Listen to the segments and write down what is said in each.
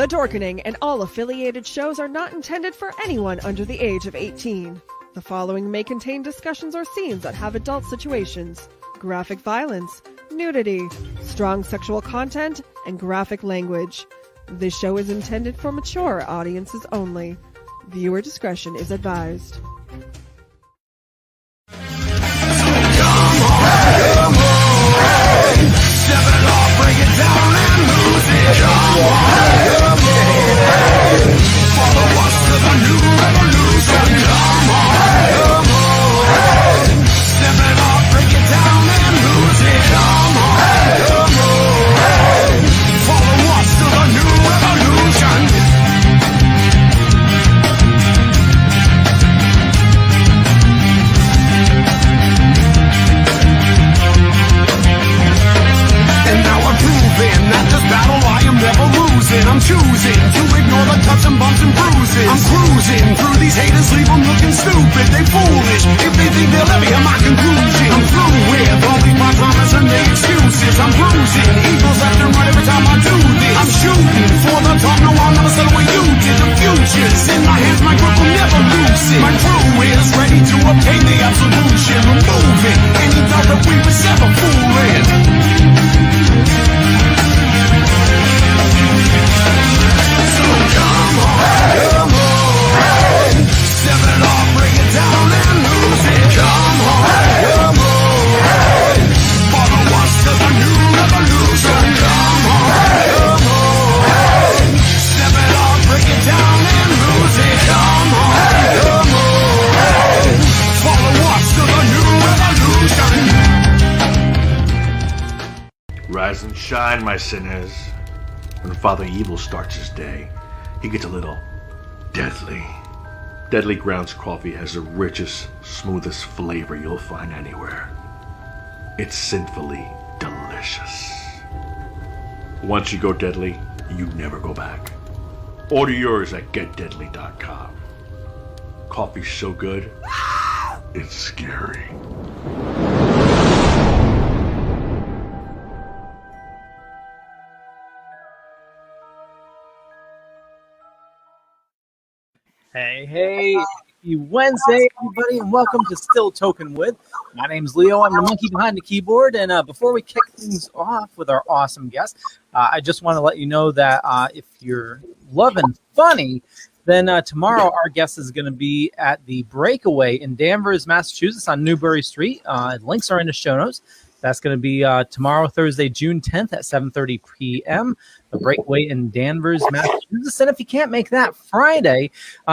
Dorkening and all affiliated shows are not intended for anyone under the age of 18. The following may contain discussions or scenes that have adult situations, graphic violence, nudity, strong sexual content, and graphic language. This show is intended for mature audiences only. Viewer discretion is advised. I'm choosing to ignore the cuts and bumps and bruises. I'm cruising through these haters, leave them looking stupid. They foolish if they think they'll ever hear my conclusion. I'm through with all these my dramas and their excuses. I'm bruising eagles left and right every time I do this. I'm shooting for the top, no I'll never settle where you did. The future's in my hands, my grip will never lose it. My crew is ready to obtain the absolution, removing any doubt that we was ever fooling. So come on, step it off, break it down and lose it. Come on, follow us to the new revolution. Come on, step it off, break it down and lose it. Come on, follow us to the new revolution. Rise and shine, my sinners. When Father Evil starts his day, he gets a little deadly. Deadly Grounds coffee has the richest, smoothest flavor you'll find anywhere. It's sinfully delicious. Once you go deadly, you never go back. Order yours at getdeadly.com. Coffee's so good, it's scary. Hey, happy Wednesday, everybody, and welcome to Still Toking With. My name's Leo. I'm the monkey behind the keyboard, and before we kick things off with our awesome guest, I just want to let you know that if you're loving funny, then tomorrow our guest is going to be at the Breakaway in Danvers, Massachusetts on Newbury Street. Links are in the show notes. That's going to be tomorrow, Thursday, June 10th at 7:30 p.m. The Breakaway in Danvers, Massachusetts. And if you can't make that Friday,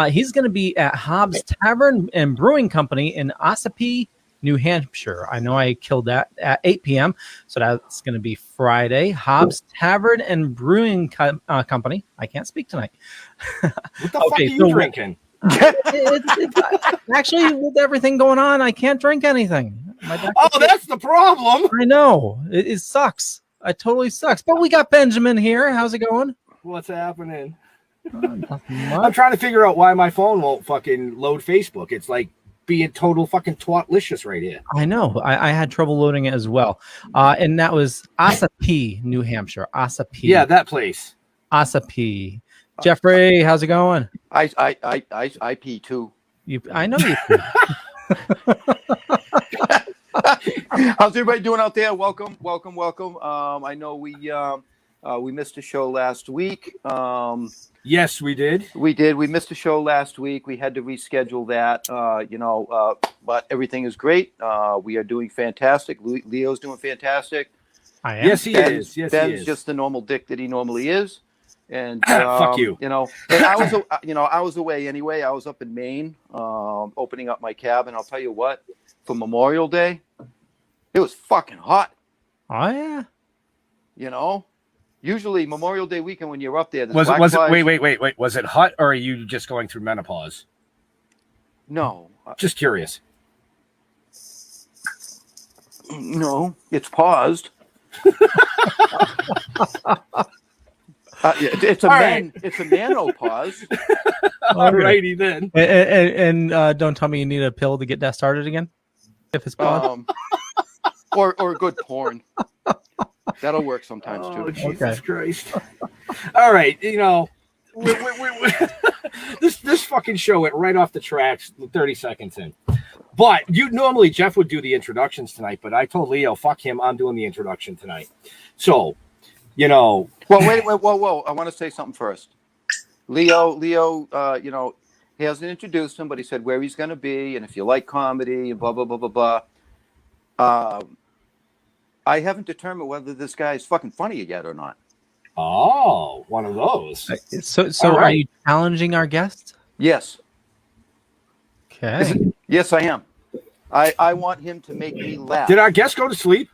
he's going to be at Hobbs Tavern and Brewing Company in Ossipee, New Hampshire. I know I killed that at 8 p.m. So that's going to be Friday. Hobbs Tavern and Brewing Company. I can't speak tonight. What the fuck are you drinking? Actually, with everything going on, I can't drink anything. Oh, that's the problem. I know. It sucks. It totally sucks. But we got Benjamin here. How's it going? What's happening? I'm trying to figure out why my phone won't fucking load Facebook. It's like being total fucking twatlicious right here. I know. I had trouble loading it as well. And that was Ossipee, New Hampshire. Ossipee. Yeah, that place. Ossipee. Jeffrey, how's it going? I pee too. I know you pee. How's everybody doing out there? Welcome. I know we missed a show last week. Yes, we did. We missed a show last week. We had to reschedule that. But everything is great. We are doing fantastic. Leo's doing fantastic. I am. Yes, he is. Yes, Ben's he is. just the normal dick that he normally is. And fuck you. And I was away anyway. I was up in Maine, opening up my cabin. I'll tell you what, for Memorial Day, it was fucking hot. Oh yeah. Usually Memorial Day weekend when you're up there. Was it? Wait. Was it hot, or are you just going through menopause? No. Just curious. No, it's paused. It's a menopause. Alrighty then. And don't tell me you need a pill to get that started again. If it's paused. Or good porn. That'll work sometimes too. Jesus Christ. All right, This fucking show went right off the tracks 30 seconds in. But normally Jeff would do the introductions tonight, but I told Leo, fuck him, I'm doing the introduction tonight. So, Well, wait, whoa. I want to say something first. Leo, he hasn't introduced him, but he said where he's going to be and if you like comedy and blah, blah, blah, blah, blah. I haven't determined whether this guy is fucking funny yet or not. Oh, one of those. So All right. Are you challenging our guest? Yes. Okay. Yes, I am. I want him to make me laugh. Did our guest go to sleep?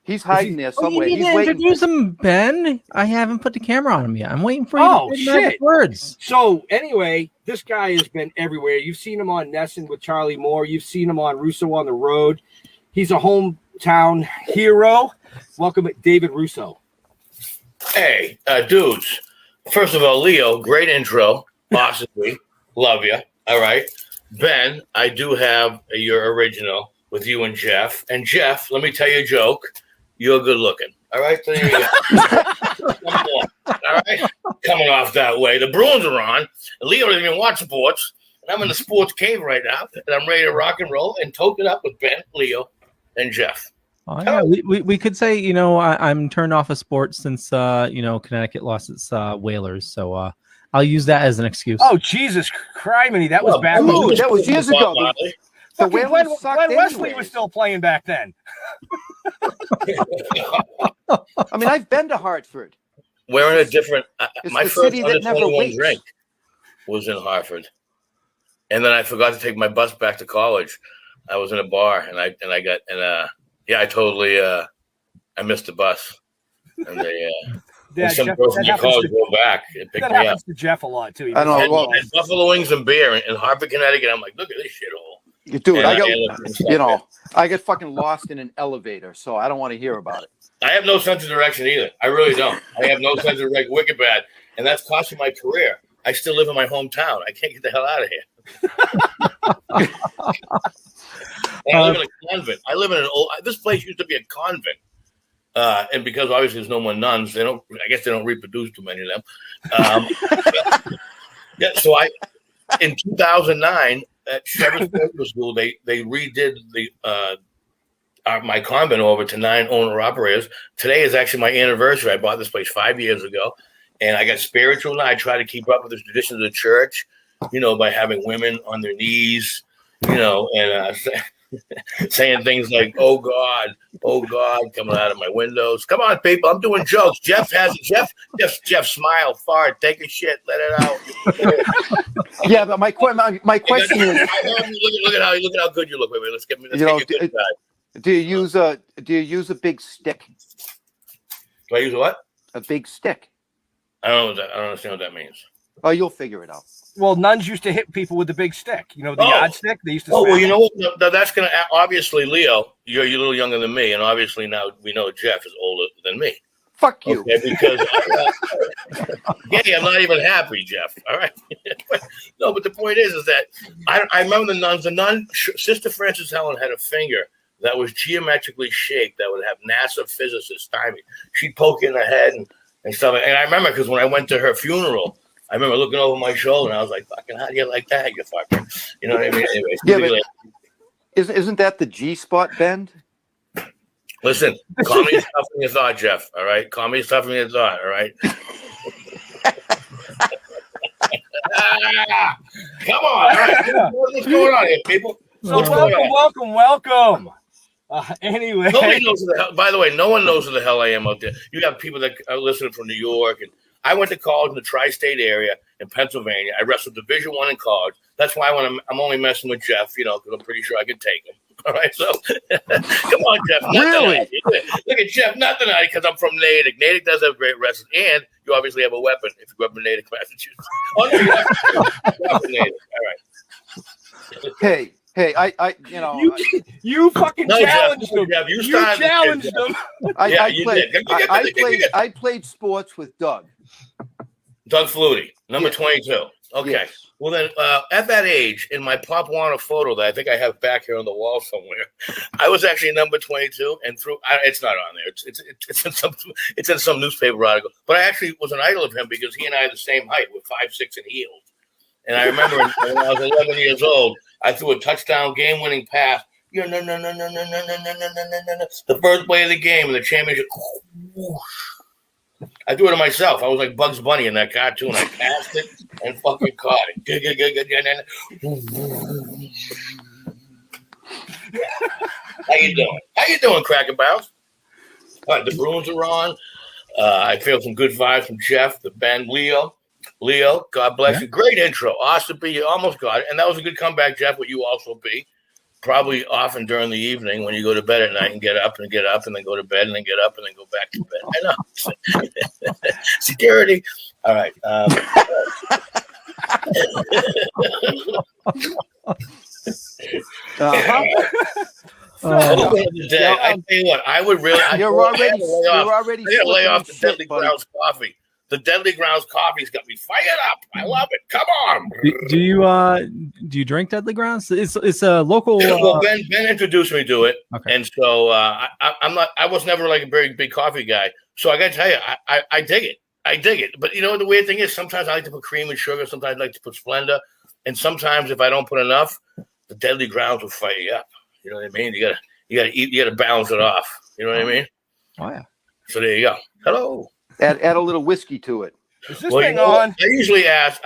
He's hiding there Oh, you somewhere. need He's to waiting. introduce him, Ben. I haven't put the camera on him yet. I'm waiting for you Oh, to say the magic shit. words. So anyway, this guy has been everywhere. You've seen him on Nesson with Charlie Moore. You've seen him on Russo on the Road. He's a hometown hero. Welcome, David Russo. Hey, dudes. First of all, Leo, great intro. Possibly. Love you. All right. Ben, I do have your original with you and Jeff. And Jeff, let me tell you a joke. You're good looking. All right. So there you go. All right. Coming off that way. The Bruins are on. And Leo doesn't even watch sports. And I'm in the sports cave right now. And I'm ready to rock and roll and toke it up with Ben, Leo, and Jeff. Oh, yeah. We could say, I'm turned off of sports since, Connecticut lost its Whalers. So I'll use that as an excuse. Oh, Jesus criminy. That was back. Ooh, that was years ago. The Fucking Whalers Glenn sucked Wesley anyways. was still playing back then. I mean, I've been to Hartford. We're in a different. It's My the first city that under never 21 waits. drink was in Hartford, and then I forgot to take my bus back to college. I was in a bar, and I totally I missed the bus, and they some Jeff, person that in college happens go back and pick that me up. happens to Jeff a lot too. I don't know. And Well, I had buffalo wings and beer in Hartford, Connecticut. I'm like, look at this shithole. dude, And I got, ended up in I get fucking lost in an elevator, so I don't want to hear about it. I have no sense of direction either. I really don't. I have no sense of direction. Wicked bad, and that's costing my career. I still live in my hometown. I can't get the hell out of here. And I live in a convent. I live in an old. This place used to be a convent, and because obviously there's no more nuns, they don't. I guess they don't reproduce too many of them. Yeah. So in 2009 at Shepherd's Medical School, they redid my convent over to 9 owner operators. Today is actually my anniversary. I bought this place 5 years ago, and I got spiritual now. I try to keep up with the traditions of the church, by having women on their knees, and saying things like, oh God, coming out of my windows. Come on, people, I'm doing jokes. Jeff smile, fart, take a shit, let it out. Yeah, but my question is, look at how good you look. Wait, let's get you a good side. do you use a big stick? Do I use what? A big stick. I don't understand what that means. Oh, you'll figure it out. Well, nuns used to hit people with the big stick. The yard stick. They used to. Oh, well, smack you know what? No, that's going to obviously, Leo, you're a little younger than me, and obviously now we know Jeff is older than me. Fuck you. Okay, because I'm not even happy, Jeff. All right. No, but the point is that I remember the nuns. The nun, Sister Frances Helen, had a finger that was geometrically shaped that would have NASA physicists timing. She'd poke in the head and stuff. And I remember because when I went to her funeral, I remember looking over my shoulder and I was like, fucking, how do you like that, you fucker? You know what I mean? Anyways, Yeah, but isn't that the G-spot bend? listen, comedy is tougher than you thought, Jeff. All right? Comedy is tougher than you thought, all right? Come on. All right. What's going on here, people? So What's going on? welcome. Anyway, Nobody knows who the hell. By the way, no one knows who the hell I am out there. You have people that are listening from New York, and I went to college in the tri-state area in Pennsylvania. I wrestled Division I in college. That's why when I'm only messing with Jeff, because I'm pretty sure I can take him. All right, so come on, Jeff. Really? Look at Jeff. Not tonight because I'm from Natick. Natick does have great wrestling, and you obviously have a weapon if you grew up in Natick, Massachusetts. Oh, no, you have Natick. All right. Hey, you fucking No, challenged Jeff, them. Jeff, you You started this challenged shit, them. I played sports with Doug. Doug Flutie, number 22. Okay. Yes. Well, then, at that age, in my Pop Warner photo that I think I have back here on the wall somewhere, I was actually number 22, and it's not on there. It's in some newspaper article. But I actually was an idol of him because he and I are the same height. We're 5'6" and heels. And I remember when I was 11 years old, I threw a touchdown game-winning pass. The first play of the game in the championship. I threw it to myself. I was like Bugs Bunny in that cartoon. I passed it and fucking caught it. How you doing? How you doing, Cracker Bounce? All right, the Bruins are on. I feel some good vibes from Jeff, the band, Leo, God bless you. Great intro. Awesome B, you almost got it. And that was a good comeback, Jeff, what you also be. Probably often during the evening when you go to bed at night and get up and then go to bed and then get up and then go back to bed. I know. Security. All right. I tell you what, I would really. You're already lay off the Deadly Grounds coffee. The Deadly Grounds coffee's got me fired up. I love it. Come on. Do you drink Deadly Grounds? It's a local. Well, Ben introduced me to it, okay. And so I was never like a very big coffee guy. So I got to tell you, I dig it. I dig it. But you know the weird thing is, sometimes I like to put cream and sugar. Sometimes I like to put Splenda, and sometimes if I don't put enough, the Deadly Grounds will fire you up. You know what I mean? You gotta balance it off. You know what I mean? Oh yeah. So there you go. Hello. Add a little whiskey to it. Is this thing on? I usually add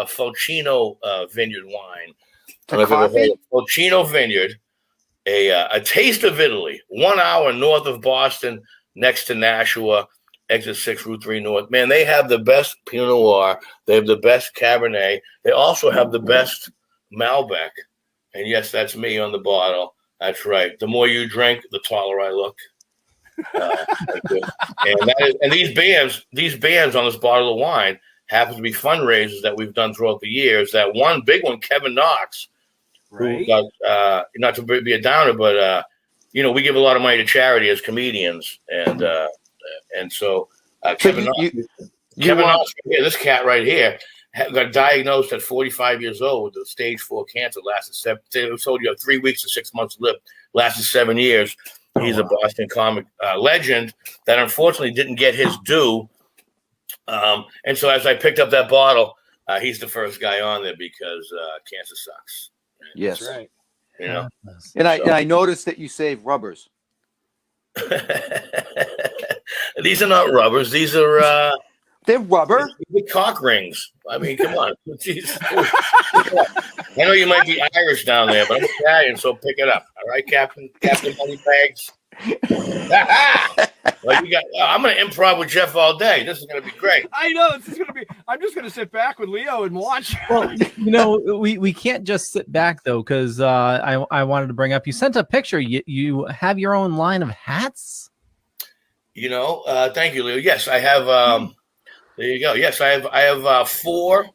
Fulcino Vineyard wine. Fulcino Vineyard, a taste of Italy, 1 hour north of Boston, next to Nashua, exit 6, Route 3 North. Man, they have the best Pinot Noir. They have the best Cabernet. They also have the best Malbec. And yes, that's me on the bottle. That's right. The more you drink, the taller I look. And these bands on this bottle of wine happen to be fundraisers that we've done throughout the years. That one big one, Kevin Knox, right? Who got, not to be a downer, but we give a lot of money to charity as comedians, and so Kevin Knox, this cat right here, got diagnosed at 45 years old with stage 4 cancer. Lasted told you have 3 weeks to 6 months to live. Lasted 7 years. He's a Boston comic legend that unfortunately didn't get his due. And so as I picked up that bottle, he's the first guy on there because cancer sucks. Yes. That's right. You know? And I noticed that you save rubbers. These are not rubbers. These are they're rubber. Big cock rings. I mean, come on. Jeez. I know you might be Irish down there, but I'm Italian, so pick it up. All right, Captain Moneybags. Well, I'm going to improv with Jeff all day. This is going to be great. I know this is going to be. I'm just going to sit back with Leo and watch. Well, we can't just sit back though, because I wanted to bring up. You sent a picture. You have your own line of hats. Thank you, Leo. Yes, I have. There you go. Yes, I have 4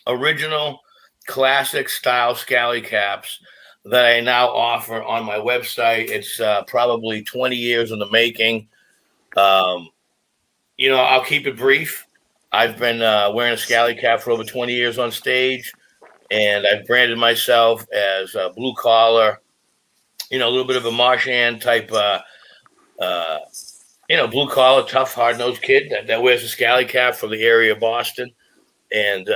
original classic style scally caps that I now offer on my website. It's probably 20 years in the making. I'll keep it brief. I've been wearing a scally cap for over 20 years on stage, and I've branded myself as a blue collar, a little bit of a Marchand type, blue collar, tough, hard nosed kid that wears a scally cap from the area of Boston, and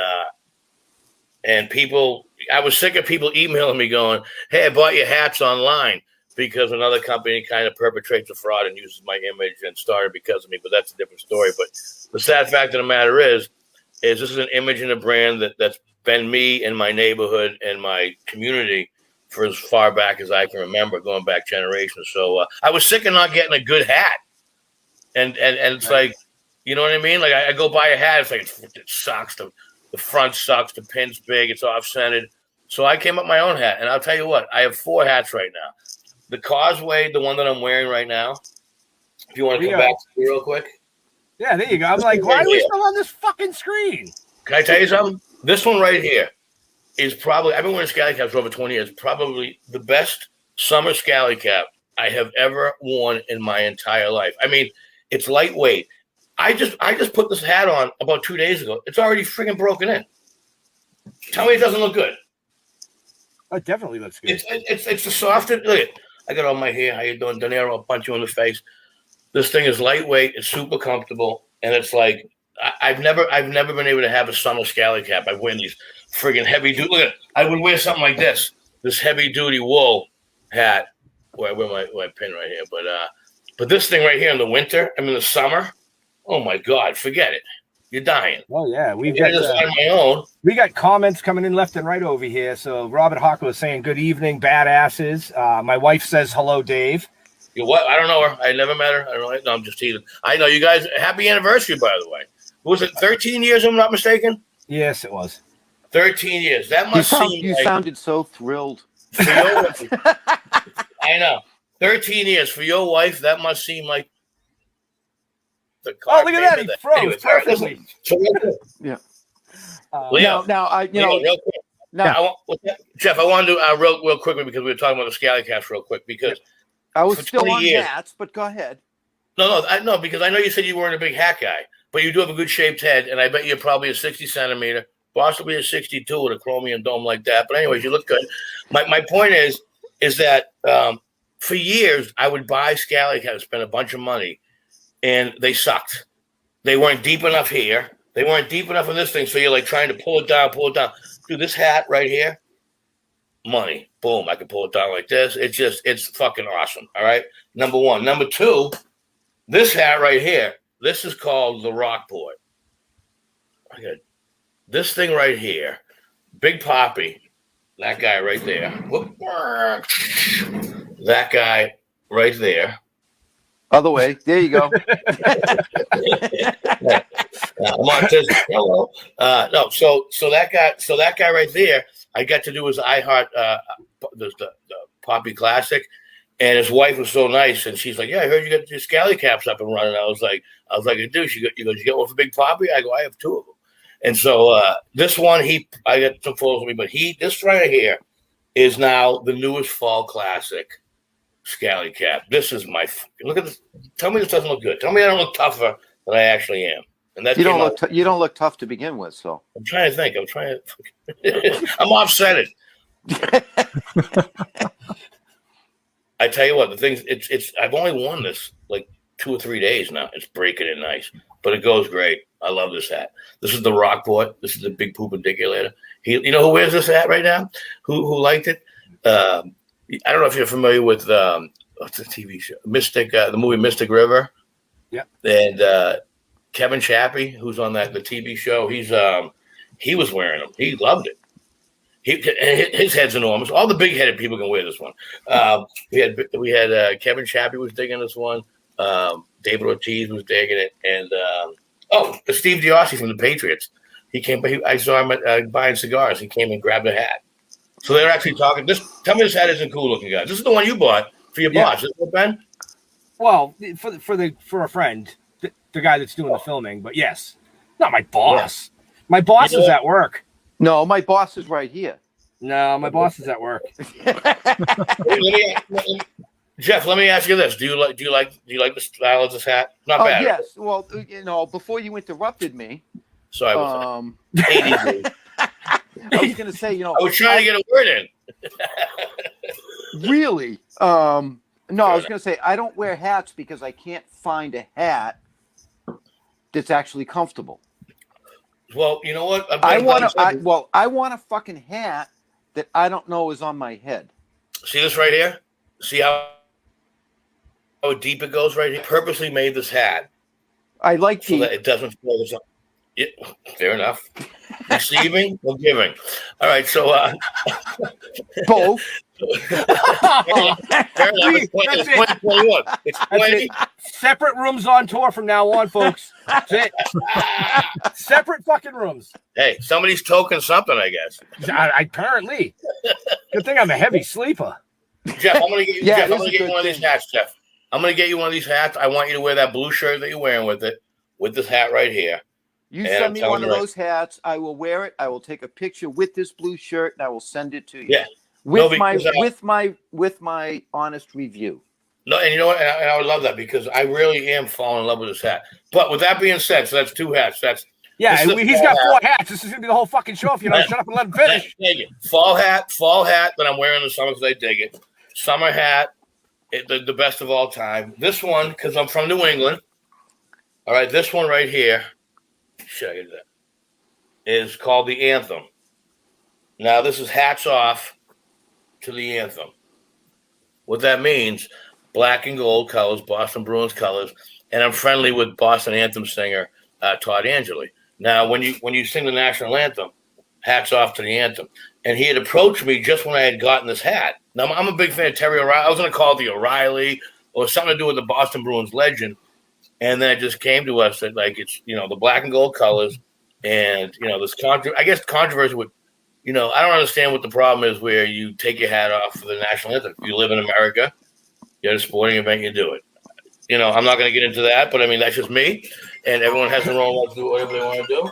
people. I was sick of people emailing me going, "Hey, I bought your hats online," because another company kind of perpetrates a fraud and uses my image and started because of me. But that's a different story. But the sad fact of the matter is this is an image and a brand that's been me in my neighborhood and my community for as far back as I can remember, going back generations. So I was sick of not getting a good hat. And it's like, you know what I mean? Like I go buy a hat, it's like it sucks. The front sucks. The pin's big. It's off-centered. So I came up with my own hat, and I'll tell you what. I have 4 hats right now. The Causeway, the one that I'm wearing right now. If you want to come back to me real quick. Yeah, there you go. I'm like, why are we still on this fucking screen? Can I tell you something? This one right here is probably. I've been wearing scally caps for over 20 years. Probably the best summer scally cap I have ever worn in my entire life. I mean, it's lightweight. I just put this hat on about 2 days ago. It's already freaking broken in. Tell me it doesn't look good. It definitely looks good. It's the softest. Look, I got all my hair. How you doing, DeNiro? I'll punch you in the face. This thing is lightweight. It's super comfortable, and it's like I've never been able to have a summer scally cap. I wear these friggin' heavy duty. Look at it. I would wear something like this heavy duty wool hat. Where I wear my pin right here, but this thing right here in the winter, I mean the summer. Oh my God, forget it. You're dying. Oh yeah, we got comments coming in left and right over here. So Robert Hawker was saying, "Good evening, badasses." My wife says, "Hello, Dave." You what? I don't know her. I never met her. I don't know. No, I'm just teasing. I know you guys. Happy anniversary, by the way. Was it 13 years? If I'm not mistaken. Yes, it was. 13 years. That must seem. You sounded so thrilled. I know. 13 years for your wife. That must seem like. Look at that! He froze anyways, perfectly. Yeah. Leo, now I real quick. Jeff, I want to do real quickly because we were talking about the scally caps real quick because I was still on hats, but go ahead. No, because I know you said you weren't a big hat guy, but you do have a good shaped head, and I bet you're probably a 60 centimeter, possibly a 62 with a chromium dome like that. But anyways, you look good. My point is that for years I would buy scally caps, spend a bunch of money. And they sucked. They weren't deep enough here. They weren't deep enough in this thing. So you're like trying to pull it down. Dude, this hat right here, money. Boom. I can pull it down like this. It's fucking awesome. All right. Number one. Number two, this hat right here, this is called the Rockport. I got this thing right here. Big Poppy. That guy right there. Whoop. That guy right there. Other way. There you go. Hello. No, so that guy right there, I got to do his iHeart the Poppy Classic, and his wife was so nice, and she's like, "Yeah, I heard you got your scally caps up and running." I was like, "Dude, you get one for Big Poppy?" I go, "I have two of them." And so this one, I got some photos of me, but this right here is now the newest fall classic. Scally cap. This is look at this. Tell me this doesn't look good. Tell me I don't look tougher than I actually am. And that you don't look tough to begin with. So I'm trying to think. I'm offsetted. I tell you what, the things. It's. I've only worn this like 2 or 3 days now. It's breaking in nice, but it goes great. I love this hat. This is the Rockport. This is the Big Poop Articulator. You know who wears this hat right now? Who liked it? I don't know if you're familiar with what's the TV show, Mystic, the movie Mystic River. Yeah. And Kevin Chappie, who's on the TV show, he was wearing them. He loved it. His head's enormous. All the big-headed people can wear this one. We had Kevin Chappie was digging this one. David Ortiz was digging it, and Steve Diossi from the Patriots. He came. I saw him buying cigars. He came and grabbed a hat. So they're actually talking. Tell me this hat isn't cool looking, guys. This is the one you bought for your boss, isn't it, Ben? Well, for a friend, the guy that's doing the filming. But yes, not my boss. Yeah. My boss is at work. No, my boss is right here. No, my boss is at work. Jeff, let me ask you this: Do you like the style of this hat? Not bad. Yes. Well, before you interrupted me. Sorry. I was going to say, I was trying to get a word in. Really? No, I was going to say I don't wear hats because I can't find a hat that's actually comfortable. Well, you know what? I want a fucking hat that I don't know is on my head. See this right here? See how deep it goes right here? Purposely made this hat. I like so that it doesn't feel this up. Yeah, fair enough. Receiving or giving? All right, so both. Fair enough. It's 2021. It's 20. Separate rooms on tour from now on, folks. That's it. Separate fucking rooms. Hey, somebody's toking something, I guess. Apparently. Good thing I'm a heavy sleeper. Jeff, I'm gonna get you. Jeff, I'm gonna get you one of these hats, Jeff. I'm gonna get you one of these hats. I want you to wear that blue shirt that you're wearing with this hat right here. You send me one of those hats, I will wear it. I will take a picture with this blue shirt, and I will send it to you. Yeah, with my honest review. No, and you know what? And I would love that because I really am falling in love with this hat. But with that being said, so that's 2 hats. He's got 4 hats. This is gonna be the whole fucking show if you don't shut up and let him finish. Thank you. Fall hat that I'm wearing in the summer because I dig it. Summer hat, the best of all time. This one, because I'm from New England. All right, this one right here, show you that, is called the Anthem. Now, this is hats off to the Anthem. What that means, black and gold colors, Boston Bruins colors, and I'm friendly with Boston Anthem singer Todd Angeli. Now, when you sing the national anthem, hats off to the anthem. And he had approached me just when I had gotten this hat. Now, I'm a big fan of Terry O'Reilly. I was going to call it the O'Reilly or something to do with the Boston Bruins legend. And then it just came to us that, like, it's, the black and gold colors. And, this controversy with, I don't understand what the problem is where you take your hat off for the national anthem. If you live in America, you're at a sporting event, you do it. I'm not going to get into that, but I mean, that's just me. And everyone has their own right to do whatever they want to do.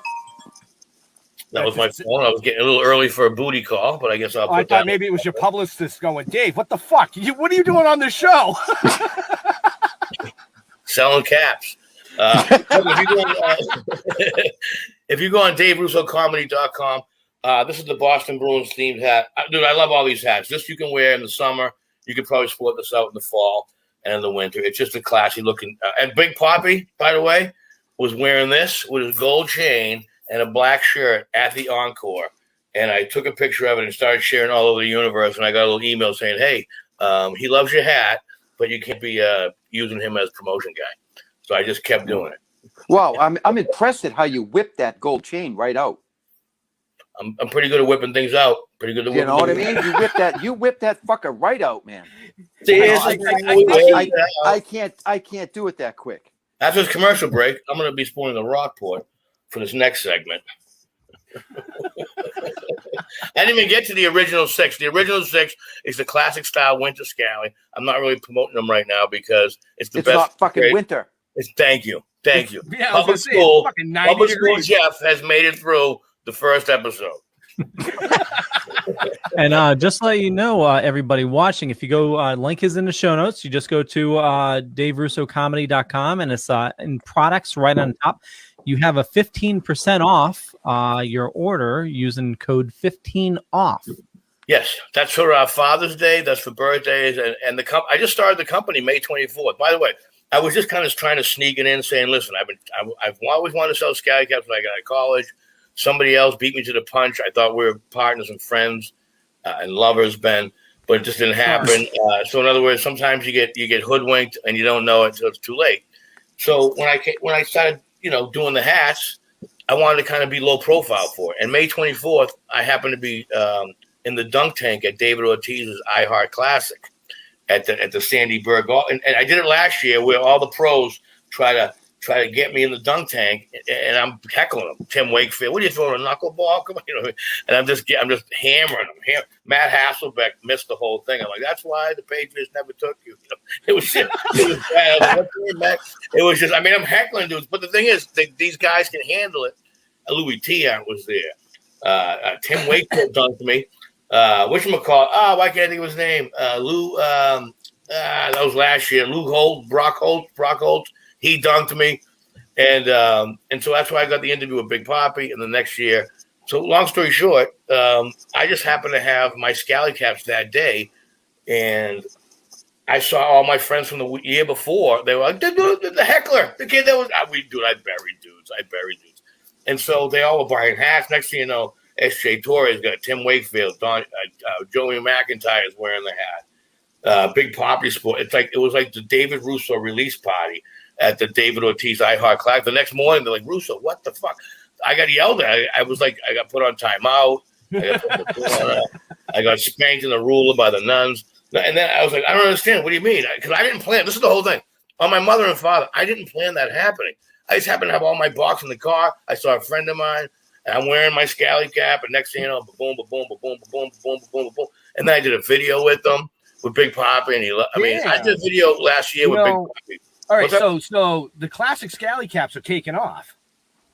That was my phone. I was getting a little early for a booty call, but I guess I'll put I thought maybe it was your publicist going, Dave, what the fuck? What are you doing on this show? Selling caps. If you go on DaveRussoComedy.com, this is the Boston Bruins themed hat. Dude, I love all these hats. This you can wear in the summer. You could probably sport this out in the fall and in the winter. It's just a classy looking. And Big Poppy, by the way, was wearing this with his gold chain and a black shirt at the Encore. And I took a picture of it and started sharing all over the universe. And I got a little email saying, hey, he loves your hat, but you can't be using him as promotion guy. So I just kept doing it. Wow, I'm impressed at how you whipped that gold chain right out. I'm pretty good at whipping things out. Pretty good at whipping. You know what I mean? You whipped that fucker right out, man. See, I can't do it that quick. After this commercial break, I'm going to be spoiling the Rockport for this next segment. I didn't even get to the original 6. The original 6 is the classic style winter scally. I'm not really promoting them right now because it's the best. It's not fucking winter. Thank you. Yeah, Public school Jeff has made it through the first episode. And just to let you know, everybody watching, if you go, link is in the show notes. You just go to DaveRussoComedy.com and it's in products right on top. You have a 15% off your order using code 15OFF. Yes, that's for Father's Day. That's for birthdays. And I just started the company May 24th. By the way, I was just kind of trying to sneak it in saying, listen, I've always wanted to sell scally caps when I got out of college. Somebody else beat me to the punch. I thought we were partners and friends and lovers, Ben, but it just didn't happen. So in other words, sometimes you get hoodwinked and you don't know it until it's too late. So when I started, doing the hats, I wanted to kind of be low profile for it. And May 24th, I happened to be in the dunk tank at David Ortiz's iHeart Classic at the Sandy Berg. And I did it last year where all the pros try to get me in the dunk tank, and I'm heckling them. Tim Wakefield, what are you throwing, a knuckleball? Come on, and I'm just hammering them. Matt Hasselbeck missed the whole thing. I'm like, that's why the Patriots never took you. It was shit. It was bad. It was just, I'm heckling dudes. But the thing is, these guys can handle it. Louis Tiant was there. Tim Wakefield dunked me. Whatchamacallit? Why can't I think of his name? Lou. That was last year. Brock Holt. He dunked me, and so that's why I got the interview with Big Poppy in the next year. So long story short, I just happened to have my scally caps that day, and I saw all my friends from the year before. They were like, the heckler, the kid that was. I buried dudes. And so they all were buying hats. Next thing you know, S.J. Torres got Tim Wakefield, Joey McIntyre is wearing the hat. Big Poppy Sport. It was like the David Russo release party at the David Ortiz iHeart Classic. The next morning, they're like, Russo, what the fuck? I got yelled at. I was like, I got put on timeout. I got spanked in the ruler by the nuns. And then I was like, I don't understand. What do you mean? Because I didn't plan. This is the whole thing. On my mother and father, I didn't plan that happening. I just happened to have all my box in the car. I saw a friend of mine, and I'm wearing my scally cap. And next thing you know, boom, boom, boom, boom, boom, boom, boom, boom. And then I did a video with them, with Big Poppy. And I did a video last year with Big Poppy. All right, so the classic scally caps are taking off.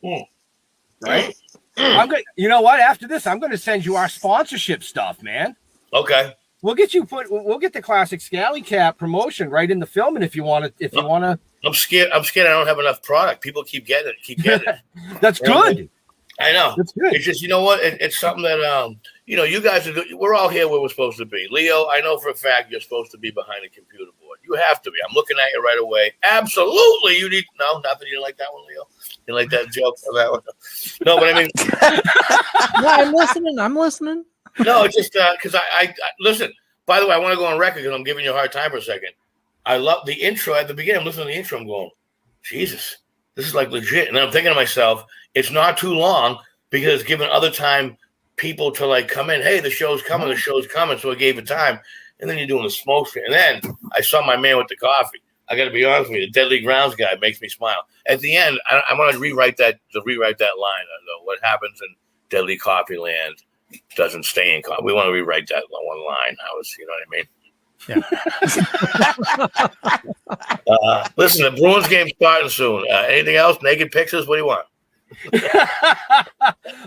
Right? I'm good. You know what? After this, I'm going to send you our sponsorship stuff, man. Okay. we'll get the classic Scally Cap promotion right in the film, and if you want to, I'm scared. I don't have enough product. People keep getting it. That's good. I know. That's good. It's just, you know what? It's something that, you guys we're all here where we're supposed to be. Leo, I know for a fact you're supposed to be behind a computer board. You have to be. I'm looking at you right away. Absolutely. Not that you didn't like that one, Leo. You like that joke or that one? No, but I mean. No, I'm listening. No, it's just because I listen. By the way, I want to go on record because I'm giving you a hard time for a second. I love the intro at the beginning. I'm listening to the intro. I'm going, Jesus, this is like legit. And then I'm thinking to myself, it's not too long because it's given other time people to like come in. Hey, the show's coming. So I gave it time. And then you're doing the smoke screen. And then I saw my man with the coffee. I got to be honest with you. The Deadly Grounds guy makes me smile. At the end, I want to rewrite that line. Though. What happens in Deadly Coffee Land doesn't stay in coffee. We want to rewrite that one line. You know what I mean? Yeah. Listen, the Bruins game's starting soon. Anything else? Naked pictures? What do you want?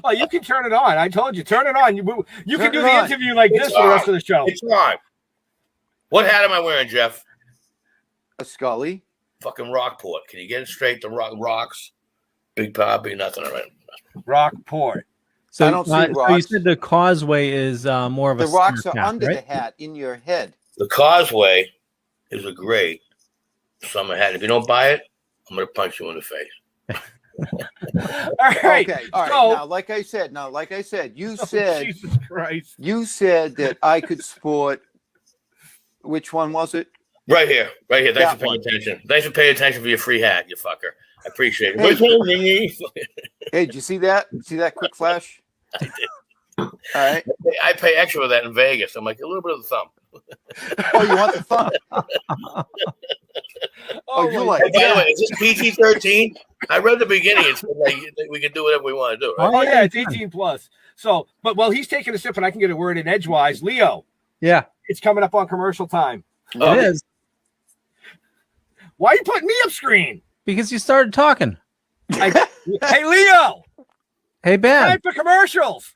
Oh, you can turn it on. I told you, turn it on. You can do the interview like this for the rest of the show. It's on. What hat am I wearing, Jeff? A Scully. Fucking Rockport. Can you get it straight? The rocks. Big Poppy, nothing. All right. Rockport. So I don't see rocks. So you said the causeway is more of the a rocks are cap, under right? the hat in your head. The Causeway is a great summer hat. If you don't buy it, I'm going to punch you in the face. All right. Okay. All right. So, now, like I said, you said Jesus Christ. You said that I could sport. Which one was it? Right here. Thanks That for paying one. attention. Thanks for paying attention for your free hat, you fucker. I appreciate it. Hey, did you see that? See that quick flash? I did. All right. I pay extra for that in Vegas. I'm like, a little bit of the thumb. Oh, you want the thumb? Oh, you like? By the way, is this PG-13? I read the beginning. It's like we can do whatever we want to do. Right? Oh yeah, it's 18 plus. So, but while he's taking a sip and I can get a word in edgewise, Leo. Yeah, it's coming up on commercial time. It is. Why are you putting me up screen? Because you started talking. Hey, Leo. Hey, Ben. Time for commercials.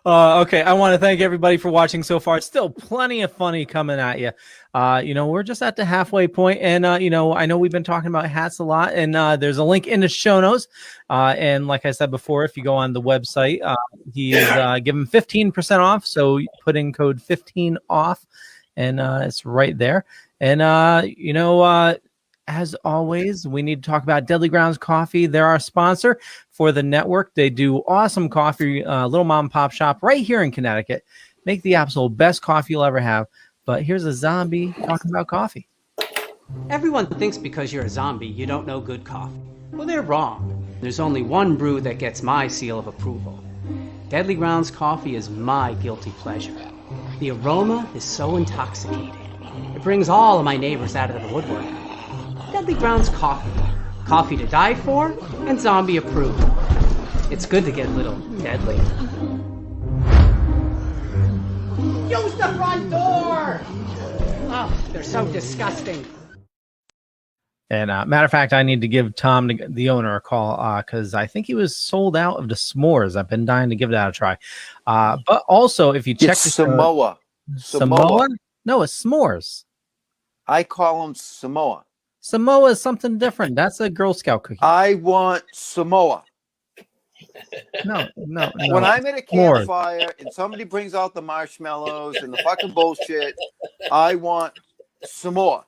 Okay, I want to thank everybody for watching so far. It's still plenty of funny coming at you. We're just at the halfway point, and I know we've been talking about hats a lot, and there's a link in the show notes. And like I said before, if you go on the website, he is giving 15% off. So put in code 15 off, and it's right there. And as always, we need to talk about Deadly Grounds Coffee. They're our sponsor for the network. They do awesome coffee, little mom and pop shop right here in Connecticut. Make the absolute best coffee you'll ever have. But here's a zombie talking about coffee. Everyone thinks because you're a zombie, you don't know good coffee. Well, they're wrong. There's only one brew that gets my seal of approval. Deadly Grounds Coffee is my guilty pleasure. The aroma is so intoxicating. It brings all of my neighbors out of the woodwork. Deadly Grounds Coffee. Coffee to die for and zombie approved. It's good to get a little deadly. Use the front door! Oh, they're so disgusting. And matter of fact, I need to give Tom, the owner, a call because I think he was sold out of the s'mores. I've been dying to give that a try. But also, if you check It's Samoa. Samoa? No, it's s'mores. I call them Samoa. Samoa is something different. That's a Girl Scout cookie. I want Samoa. No. When I'm at a campfire and somebody brings out the marshmallows and the fucking bullshit, I want Samoa.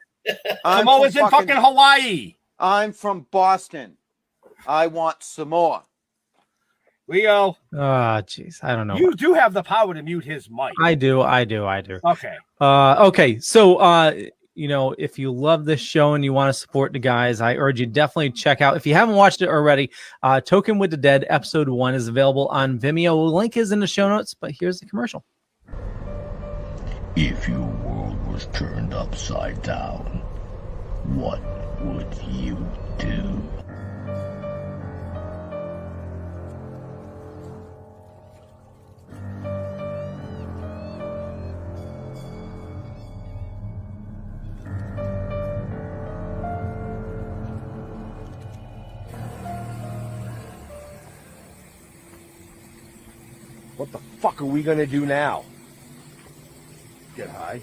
Samoa's in fucking Hawaii. I'm from Boston. I want Samoa. Leo. Oh, jeez. I don't know. You do have the power to mute his mic. I do. Okay. Okay. So, if you love this show and you want to support the guys, I urge you definitely check out. If you haven't watched it already, Token with the Dead episode 1 is available on Vimeo. The link is in the show notes, but here's the commercial. If your world was turned upside down, what would you do? What the fuck are we gonna do now? Get high.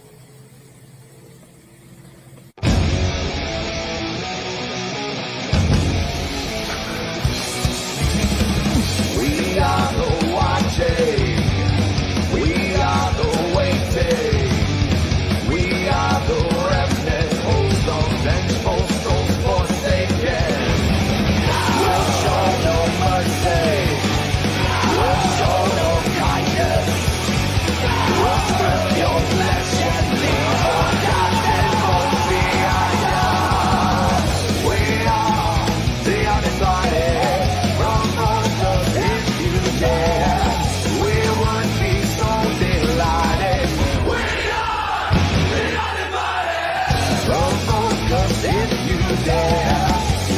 We are the watching. We are the waiting. We are the remnant. Hold on, vengeful souls forsaken. We'll show no mercy. We'll show no kindness. We'll strip your flesh and leave forgotten bones behind us. We are the uninvited. From us if you dare, we would be so delighted. We are the uninvited. From us if you dare,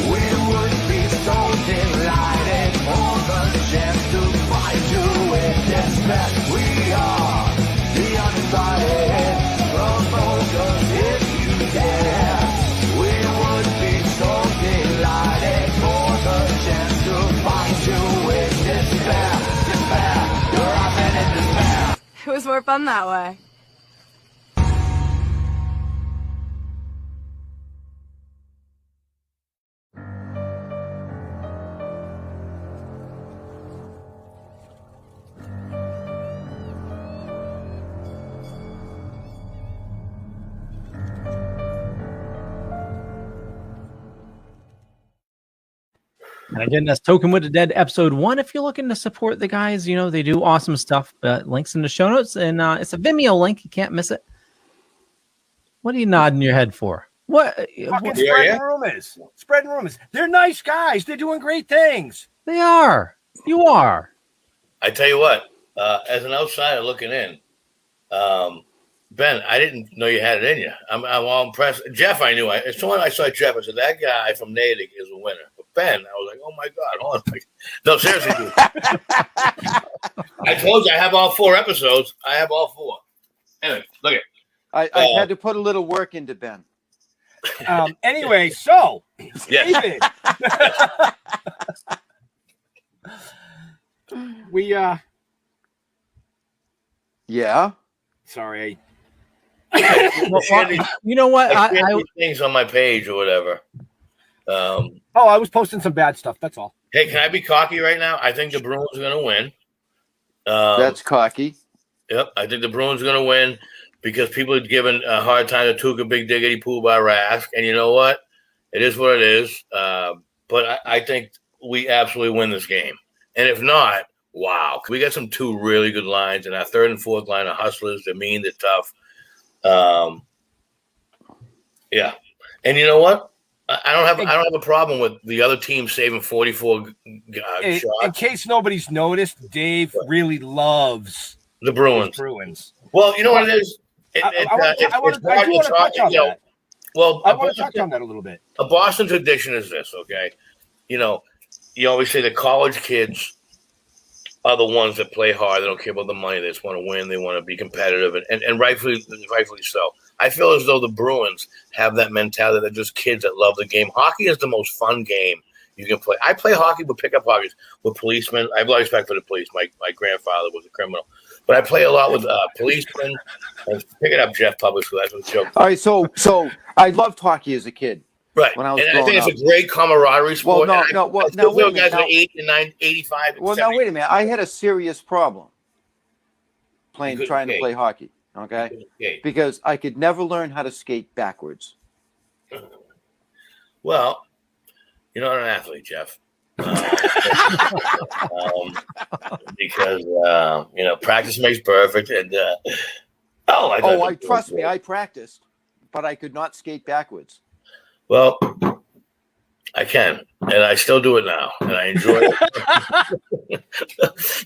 we would be so delighted for the chance to find you in despair. We are the uninvited. From us if you dare, we would be so delighted for the chance to find you in despair. Despair, you're often in despair. It was more fun that way. And again, that's Token with the Dead, episode 1. If you're looking to support the guys, you know, they do awesome stuff. Links in the show notes, and it's a Vimeo link. You can't miss it. What are you nodding your head for? What? Fucking spreading rumors. Spreading rumors. They're nice guys. They're doing great things. They are. You are. I tell you what, as an outsider looking in, Ben, I didn't know you had it in you. I'm all impressed. Jeff, I knew. As soon as I saw Jeff, I said, that guy from Natick is a winner. But Ben, I was like, oh, my God. Hold on. No, seriously, dude. I told you I have all 4 episodes. I have all 4. Anyway, look at I had to put a little work into Ben. Anyway, so, yes. David. We, Yeah. Sorry. You know what? I things on my page or whatever. I was posting some bad stuff. That's all. Hey, can I be cocky right now? I think the Bruins are going to win. That's cocky. Yep, I think the Bruins are going to win because people are giving a hard time to Tuukka Big Diggity Poo by Rask. And you know what? It is what it is. But I think we absolutely win this game. And if not, wow. We got some 2 really good lines. And our 3rd and 4th line are hustlers. They're mean. They're tough. Yeah. And you know what? I don't have a problem with the other team saving 44 shots. In case nobody's noticed, Dave really loves the Bruins. Well, you know what it is? I want to touch on that. Well, I want to touch on that a little bit. A Boston tradition is this, okay? You know, you always say the college kids are the ones that play hard. They don't care about the money. They just want to win. They want to be competitive, and rightfully so. I feel as though the Bruins have that mentality. They're just kids that love the game. Hockey is the most fun game you can play. I play hockey with pickup hockey with policemen. I have a lot of respect for the police. My grandfather was a criminal. But I play a lot with policemen. And pick it up, Jeff Publisher. That's what the joke. All right, so I loved hockey as a kid. Right. When I was and I think it's a great camaraderie sport. Well, now, wait a minute. Guys are 8 and 9, 85. Well, 70. now, wait a minute. I had a serious problem trying to play hockey, okay? Because I could never learn how to skate backwards. Well, you're not an athlete, Jeff. Because practice makes perfect, and trust me, I practiced, but I could not skate backwards. Well, I can, and I still do it now, and I enjoy it.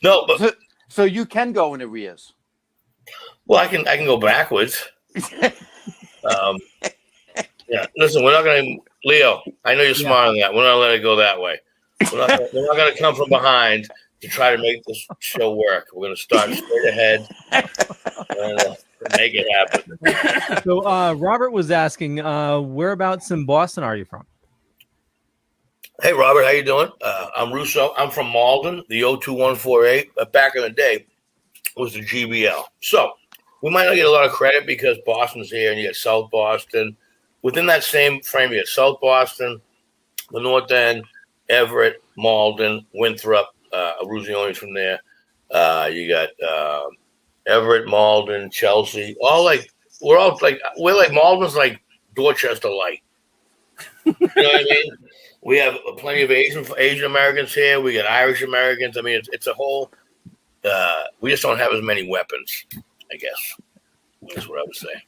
No, but so you can go in arrears. Well, I can go backwards. Yeah, listen, we're not going to, Leo. I know you're smart on that. We're not going to let it go that way. We're not going to come from behind to try to make this show work. We're going to start straight ahead and make it happen. So Robert was asking, whereabouts in Boston are you from? Hey, Robert, how you doing? I'm Russo. I'm from Malden, the 02148. Back in the day, was the GBL. So we might not get a lot of credit because Boston's here and you got South Boston. Within that same frame, you got South Boston, the North End, Everett, Malden, Winthrop, Aruzioni's from there. You got Everett, Malden, Chelsea. We're like Malden's like Dorchester Light. You know what I mean? We have plenty of Asian Americans here. We got Irish Americans. I mean, it's a whole. We just don't have as many weapons, I guess. That's what I would say.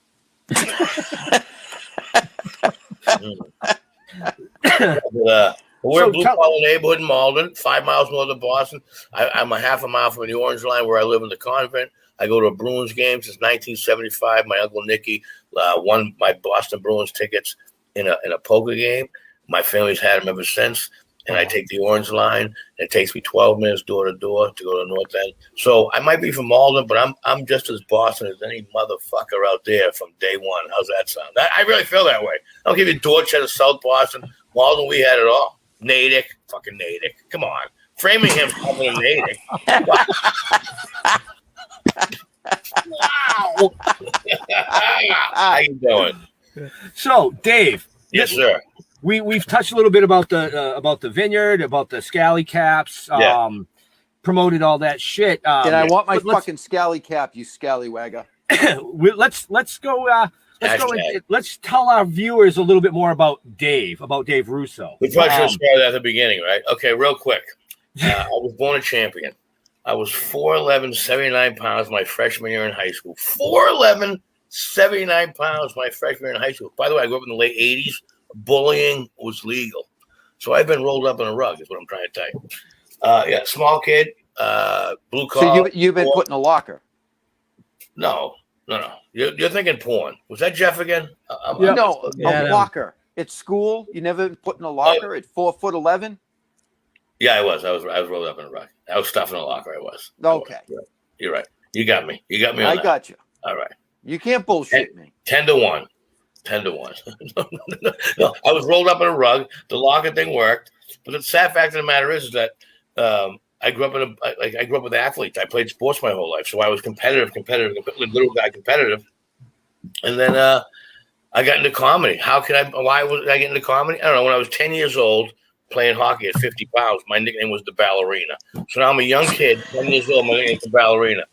We're a blue-collar neighborhood in Malden, 5 miles north of Boston. I'm a half a mile from the Orange Line where I live in the convent. I go to a Bruins game since 1975. My Uncle Nicky won my Boston Bruins tickets in a poker game. My family's had them ever since. And I take the Orange Line. And it takes me 12 minutes door to door to go to North End. So I might be from Malden, but I'm just as Boston as any motherfucker out there from day one. How's that sound? I really feel that way. I'll give you Dorchester, South Boston, Malden. We had it all. Natick, fucking Natick. Come on, Framingham's fucking Natick. Wow. How you doing? So, Dave. Yes, sir. We've touched a little bit about the vineyard, about the scally caps, promoted all that shit. And I want my fucking scally cap, you scallywagger. Let's go. Let's tell our viewers a little bit more about Dave Russo. We probably should have started at the beginning, right? Okay, real quick. I was born a champion. I was 4'11", 79 pounds my freshman year in high school. 4'11", 79 pounds my freshman year in high school. By the way, I grew up in the late 80s. Bullying was legal. So I've been rolled up in a rug, is what I'm trying to tell you. Yeah, small kid, blue collar. So you've been put in a locker? No. You're thinking porn. Was that Jeff again? No, a locker. At school, you never been put in a locker at 4'11"? Yeah, I was. I was rolled up in a rug. I was stuffed in a locker. I was. Okay. You're right. You got me. I got you. All right. You can't bullshit me. 10-1. 10-1. No, I was rolled up in a rug. The locker thing worked. But the sad fact of the matter is that I grew up with athletes. I played sports my whole life, so I was competitive, little guy competitive. And then I got into comedy. Why was I getting into comedy? I don't know. When I was 10 years old, playing hockey at 50 pounds, my nickname was the Ballerina. So now I'm a young kid, 10 years old. My nickname's the Ballerina.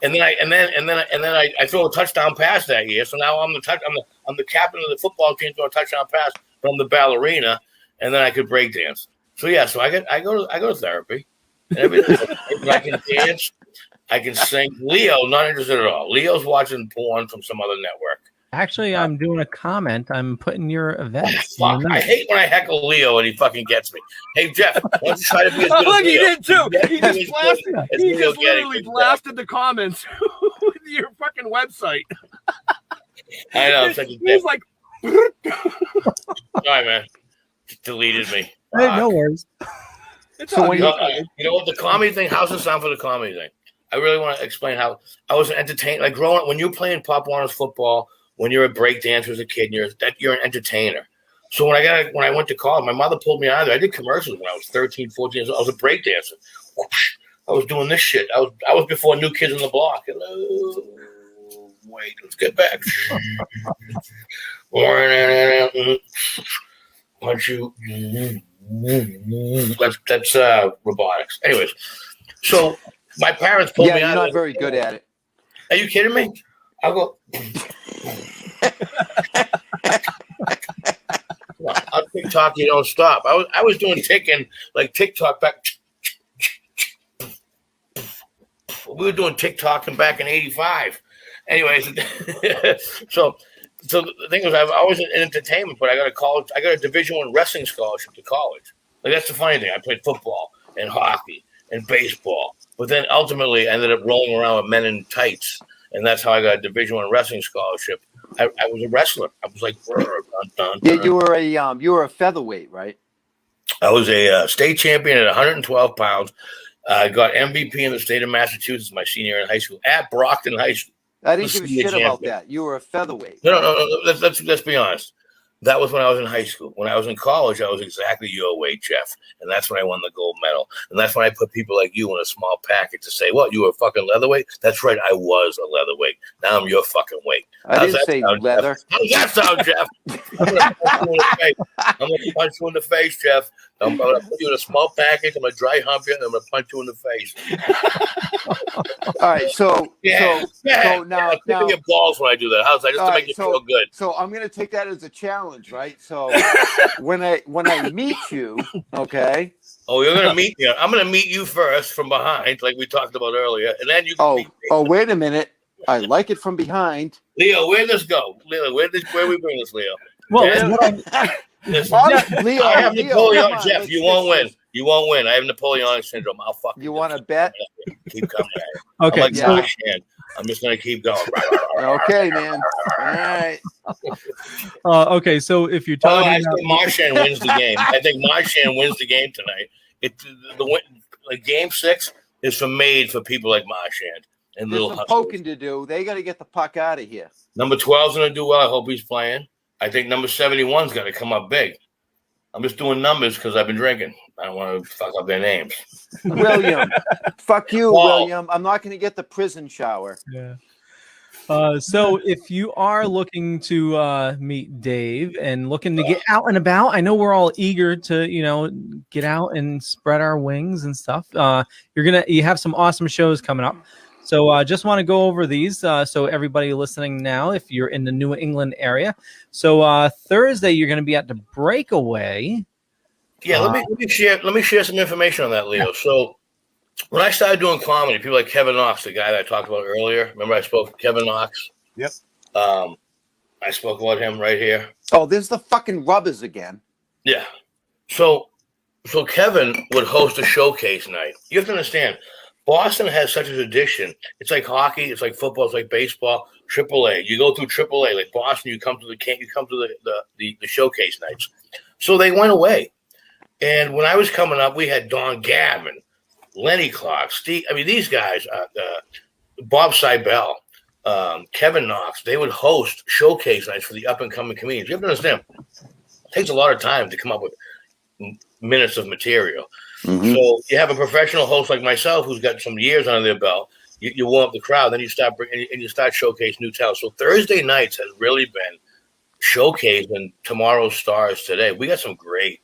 And then I throw a touchdown pass that year. So now I'm the captain of the football team, throw a touchdown pass from the Ballerina, and then I could break dance. So yeah, so I go to therapy. And everything. I can dance, I can sing. Leo, not interested at all. Leo's watching porn from some other network. Actually, I'm doing a comment. I'm putting your event. Fuck, I hate when I heckle Leo and he fucking gets me. Hey, Jeff, why don't you try to be as good Look, as Leo? he did too. He just literally blasted the comments with your fucking website. I know. I'm such a He's like, sorry, man. Just deleted me. Hey, no worries. So you know what the comedy thing? How's it sound for the comedy thing? I really want to explain how I was entertained. Like growing up, when you're playing Pop Warner's football, when you're a break dancer as a kid, you're an entertainer. So when I went to college, my mother pulled me out of there. I did commercials when I was 13, 14 years old. I was a break dancer. I was doing this shit. I was before New Kids on the Block. Hello. Wait, let's get back. Punch you. That's robotics. Anyways, so my parents pulled me out. Yeah, you're not very good at it. Are you kidding me? I'll go. I'll TikTok, you don't stop. I was doing TikTok back. We were doing TikToking back in '85. Anyways, so the thing was, I was always in entertainment, but I got a Division I wrestling scholarship to college. Like that's the funny thing. I played football and hockey and baseball, but then ultimately I ended up rolling around with men in tights, and that's how I got a Division I wrestling scholarship. I was a wrestler. I was like, yeah, you were a featherweight, right? I was a state champion at 112 pounds. I got MVP in the state of Massachusetts my senior year in high school at Brockton High School. I didn't give a shit about that. You were a featherweight. No. Let's be honest. That was when I was in high school. When I was in college, I was exactly your weight, Jeff. And that's when I won the gold medal. And that's when I put people like you in a small package to say, what, you were a fucking leatherweight? That's right, I was a leatherweight. Now I'm your fucking weight. I didn't say leather. Jeff? How does that sound, Jeff? I'm going to punch you in the face, Jeff. I'm going to put you in a small package. I'm going to dry hump you, and I'm going to punch you in the face. All right, so now your balls when I do that. How's that? Just to make you feel good. So I'm going to take that as a challenge, right? So when I meet you, okay. Oh, you're going to meet me. I'm going to meet you first from behind, like we talked about earlier, and then you. Can meet me. Oh, wait a minute. I like it from behind. Leo, where'd this go? Leo, where we bring this, Leo? Well, Listen, Leo, I have Napoleon. on, Jeff, you won't win. You won't win. I have Napoleonic syndrome. I'll fuck you. You want to bet? Keep coming. Okay. I'm like Marshan. I'm just going to keep going. Okay, man. All right. Okay, so if you're talking, I think Marshan wins the game. I think Marshan wins the game tonight. Game 6 is made for people like Marshan and There's little some poking to do. They got to get the puck out of here. Number 12's going to do well. I hope he's playing. I think number 71's got to come up big. I'm just doing numbers because I've been drinking. I don't want to fuck up their names. William. Fuck you, Paul. William. I'm not going to get the prison shower. Yeah. So if you are looking to meet Dave and looking to get out and about, I know we're all eager to, get out and spread our wings and stuff. You have some awesome shows coming up. So just want to go over these. So everybody listening now, if you're in the New England area. So Thursday, you're going to be at the Breakaway. Yeah, let me share some information on that, Leo. Yeah. So when I started doing comedy, people like Kevin Knox, the guy that I talked about earlier. Remember I spoke to Kevin Knox? Yep. I spoke about him right here. Oh, there's the fucking rubbers again. Yeah. So Kevin would host a showcase night. You have to understand, Boston has such a tradition. It's like hockey, it's like football, it's like baseball. AAA. You go through AAA, like Boston. You come to the showcase nights. So they went away. And when I was coming up, we had Don Gavin, Lenny Clark, Steve. I mean, these guys, Bob Seibel, Kevin Knox. They would host showcase nights for the up and coming comedians. You have to understand, it takes a lot of time to come up with minutes of material. Mm-hmm. So you have a professional host like myself who's got some years under their belt. You warm up the crowd, then you start showcase new talent. So Thursday nights has really been showcasing tomorrow's stars today. We got some great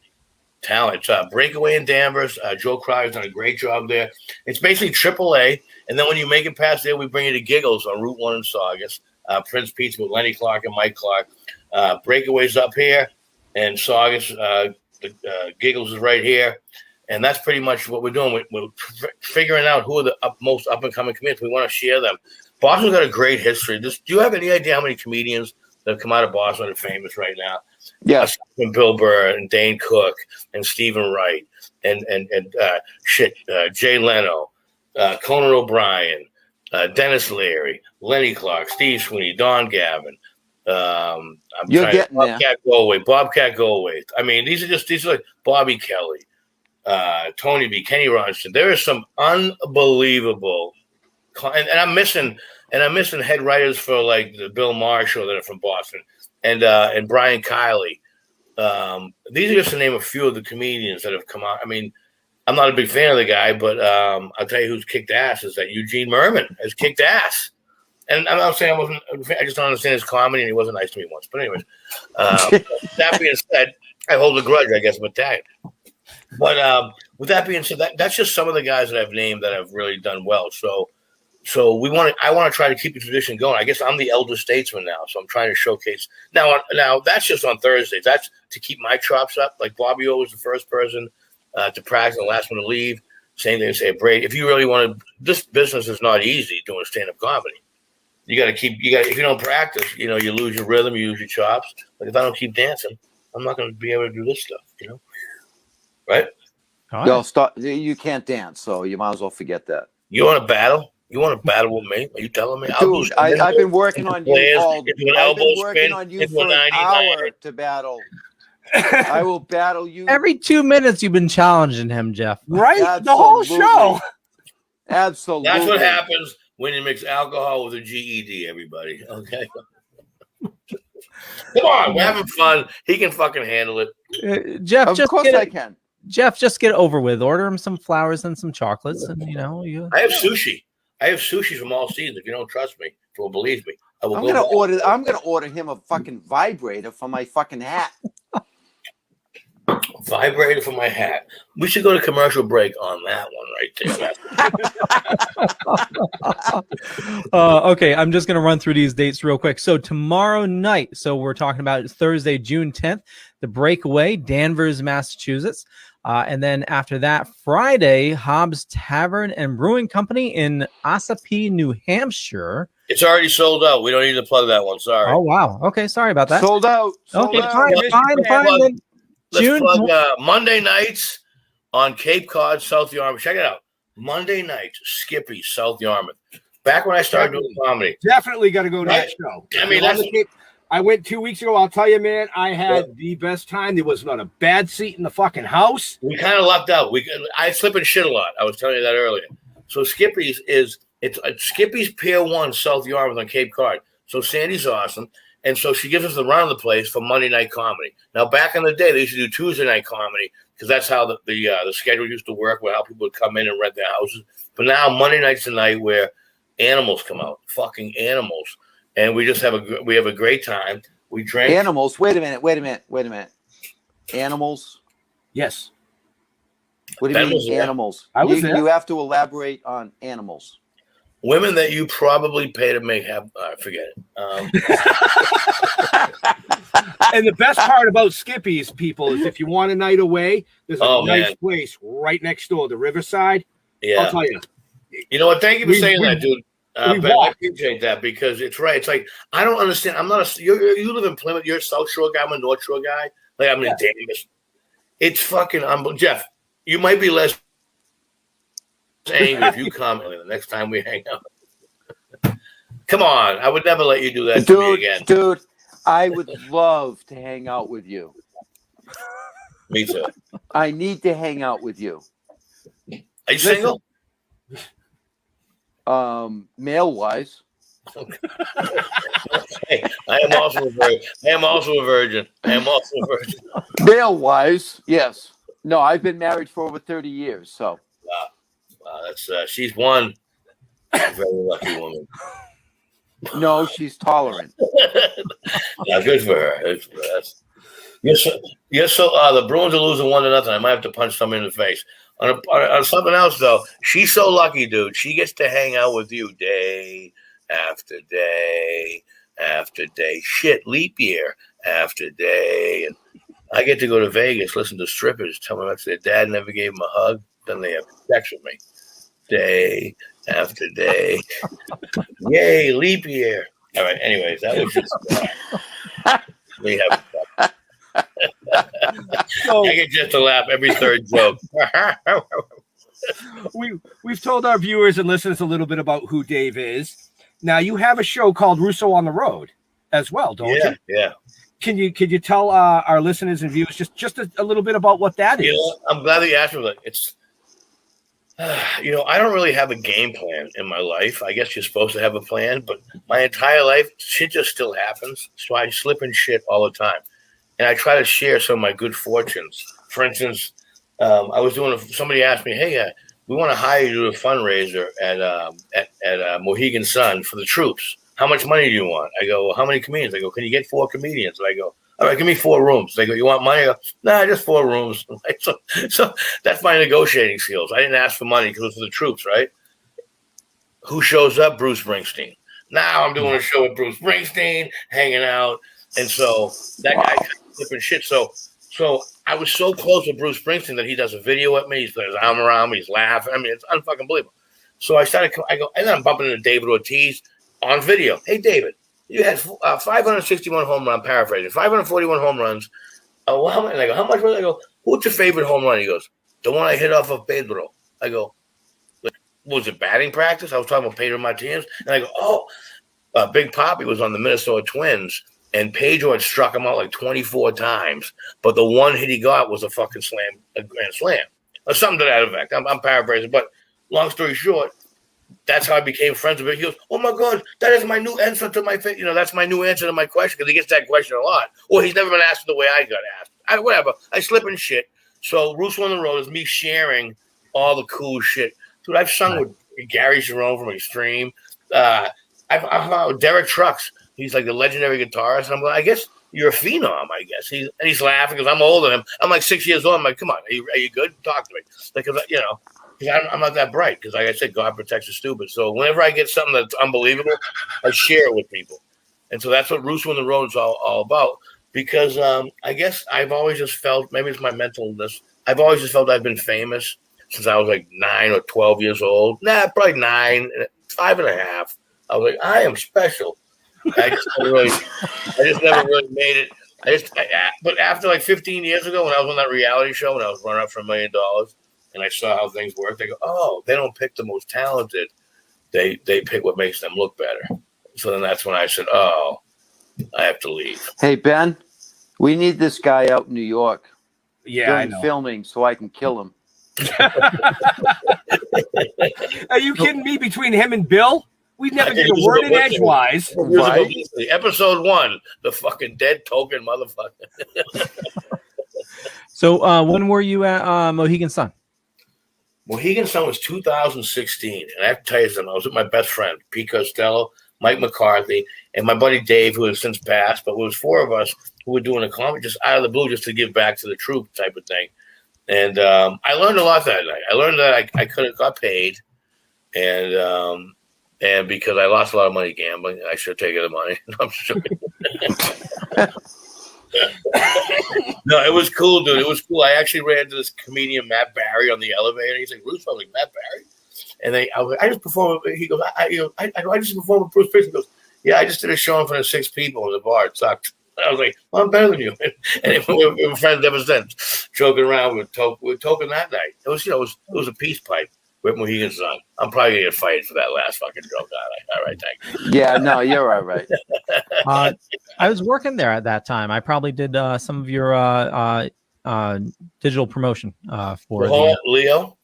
talent. Breakaway in Danvers. Joe Crowder's done a great job there. It's basically AAA, and then when you make it past there, we bring you to Giggles on Route 1 in Saugus. Prince Pizza with Lenny Clark and Mike Clark. Breakaway's up here, and Saugus. Giggles is right here. And that's pretty much what we're doing. We're figuring out who are the most up-and-coming comedians. We want to share them. Boston's got a great history. Do you have any idea how many comedians that have come out of Boston that are famous right now? Yes. Bill Burr and Dane Cook and Stephen Wright and Jay Leno, Conan O'Brien, Dennis Leary, Lenny Clark, Steve Sweeney, Don Gavin. Bobcat Goldthwait. I mean, these are like Bobby Kelly. Tony B, Kenny Ronston. There is some unbelievable, and I'm missing head writers for like the Bill Maher show that are from Boston, and Brian Kiley. These are just to name a few of the comedians that have come out. I mean, I'm not a big fan of the guy, but I'll tell you who's kicked ass is that Eugene Merman has kicked ass. And I'm not saying I just don't understand his comedy, and he wasn't nice to me once. But anyways, that being said, I hold a grudge. I guess I'm Italian. But with that being said, that's just some of the guys that I've named that have really done well. So I want to try to keep the tradition going. I guess I'm the elder statesman now, so I'm trying to showcase. Now that's just on Thursdays. That's to keep my chops up. Like Bobby O was the first person to practice and the last one to leave. Same thing to say, Brady. If you really want to, this business is not easy doing stand-up comedy. You got to if you don't practice, you lose your rhythm, you lose your chops. Like if I don't keep dancing, I'm not going to be able to do this stuff, Right? Right. You can't dance, so you might as well forget that. You want to battle? You want to battle with me? Are you telling me? Dude, I've been working on you for an hour to battle. I will battle you. Every 2 minutes you've been challenging him, Jeff. Right? Absolutely. The whole show. Absolutely. That's what happens when you mix alcohol with a GED, everybody. Okay. Come on, we're having fun. He can fucking handle it. Jeff, Of course I can. Jeff, just get it over with. Order him some flowers and some chocolates, and I have sushi. I have sushi from all seasons. If you don't trust me, if you won't believe me, I will. I'm gonna order him a fucking vibrator for my fucking hat. Vibrator for my hat. We should go to commercial break on that one right there. Okay, I'm just going to run through these dates real quick. So tomorrow night, so we're talking about Thursday, June 10th, The Breakaway, Danvers, Massachusetts. And then after that, Friday, Hobbs Tavern and Brewing Company in Ossipee, New Hampshire. It's already sold out. We don't need to plug that one. Sorry. Oh, wow. Okay, sorry about that. Sold out. Okay, out. fine. Let's plug Monday nights on Cape Cod, South Yarmouth. Check it out. Monday nights, Skippy, South Yarmouth. Back when I started doing comedy. Definitely got to go to that show. I mean, I went 2 weeks ago. I'll tell you, man, I had the best time. There was not a bad seat in the fucking house. We kind of lucked out. I slip and shit a lot. I was telling you that earlier. So Skippy's it's Skippy's Pier 1, South Yarmouth on Cape Cod. So Sandy's awesome. And so she gives us the run of the place for Monday night comedy. Now, back in the day, they used to do Tuesday night comedy because that's how the schedule used to work, where how people would come in and rent their houses. But now Monday night's the night where animals come out, fucking animals, and we just have a great time. We drink animals. Wait a minute. Animals. Yes. What do you mean animals? I was there. You have to elaborate on animals. Women that you probably pay to make have forget it. And the best part about Skippy's, people, is if you want a night away, there's a nice place right next door, the Riverside. Yeah, I'll tell you. You know what? Thank you for saying that, dude. Ben, I appreciate that because it's right. It's like I don't understand. I'm not you live in Plymouth. You're a South Shore guy. I'm a North Shore guy. Like I'm in Davis. It's fucking Jeff. You might be less angry if you come the next time we hang out. Come on, I would never let you do that to me again. Dude, I would love to hang out with you. Me too. I need to hang out with you. Are you single? Male wise. Hey, I am also a virgin. Male wise, yes. No, I've been married for over 30 years, so. Wow, that's she's one very lucky woman. No, she's tolerant. Yeah, good for her. You're so the Bruins are losing 1-0. I might have to punch someone in the face. On something else though, she's so lucky, dude. She gets to hang out with you day after day after day. Shit, leap year after day. And I get to go to Vegas, listen to strippers tell me that their dad never gave them a hug. Then they have sex with me day after day. Yay, leap year. All right, anyways, that was just we have I get just to laugh every third joke. We've told our viewers and listeners a little bit about who Dave is. Now you have a show called Russo on the Road as well, don't you? Yeah. Can you tell our listeners and viewers just a little bit about what that is? You know, I'm glad that you asked me. Like, it's I don't really have a game plan in my life. I guess you're supposed to have a plan, but my entire life, shit just still happens. So I slip in shit all the time. And I try to share some of my good fortunes. For instance, I was doing somebody asked me, hey, we want to hire you to do a fundraiser at Mohegan Sun for the troops. How much money do you want? I go, well, how many comedians? I go, can you get 4 comedians? And I go, all right, give me 4 rooms. They go, you want money? I go, nah, just 4 rooms. So that's my negotiating skills. I didn't ask for money because it was for the troops, right? Who shows up? Bruce Springsteen. Now I'm doing a show with Bruce Springsteen, hanging out. And so that guy kind of flipping shit. So I was so close with Bruce Springsteen that he does a video with me. He's got his arm around me. He's laughing. I mean, it's unfucking believable. So I go, and then I'm bumping into David Ortiz on video. Hey, David, you had 561 home runs. I'm paraphrasing. 541 home runs. Well, how much? And I go, how much was it? I go, what's your favorite home run? He goes, the one I hit off of Pedro. I go, was it batting practice? I was talking about Pedro Martinez. And I go, Big Papi was on the Minnesota Twins. And Pedro had struck him out like 24 times. But the one hit he got was a fucking slam, a grand slam. Or something to that effect. I'm paraphrasing. But long story short, that's how I became friends with him. He goes, "Oh my God, that is my new answer to my thing. That's my new answer to my question," because he gets that question a lot. Or he's never been asked the way I got asked. Whatever. I slip in shit. So Russo on the Road is me sharing all the cool shit. Dude, I've sung with Gary Jerome from Extreme. I've hung with Derek Trucks. He's like the legendary guitarist. And I'm like, I guess you're a phenom, I guess. He's laughing because I'm older than him. I'm like 6 years old. I'm like, come on, are you good? Talk to me. Like, I'm not that bright because, like I said, God protects the stupid. So whenever I get something that's unbelievable, I share it with people. And so that's what Russo on the Road is all about. Because I guess I've always just felt, maybe it's my mentalness, I've always just felt I've been famous since I was like 9 or 12 years old. Probably 9, 5.5. I was like, I am special. I just never really made it. But after like 15 years ago, when I was on that reality show, when I was running up for $1 million, and I saw how things work, they go, oh, they don't pick the most talented. They pick what makes them look better. So then that's when I said, oh, I have to leave. Hey, Ben, we need this guy out in New York during filming so I can kill him. Are you kidding me? Between him and Bill, we never get a word in edgewise. Right? Episode 1, the fucking dead token motherfucker. So when were you at Mohegan Sun? Mohegan Sun was 2016. And I have to tell you something. I was with my best friend, Pete Costello, Mike McCarthy, and my buddy Dave, who has since passed. But it was 4 of us who were doing a comedy just out of the blue, just to give back to the troupe type of thing. And I learned a lot that night. I learned that I could have got paid, and because I lost a lot of money gambling, I should have taken the money. I'm sure. No, it was cool, dude. It was cool. I actually ran into this comedian, Matt Barry, on the elevator. He's like, Russo, I'm like, Matt Barry? And I was like, I just performed. He goes, I just performed with Bruce Prichard. He goes, yeah, I just did a show in front of 6 people in the bar. It sucked. I was like, well, I'm better than you. And we were friends ever since, joking around. We were toking that night. It was, it was a peace pipe with Mohegan Sun. I'm probably going to get fired for that last fucking joke. All right, thank you. Yeah, no, you're all right. I was working there at that time. I probably did some of your digital promotion for Leo.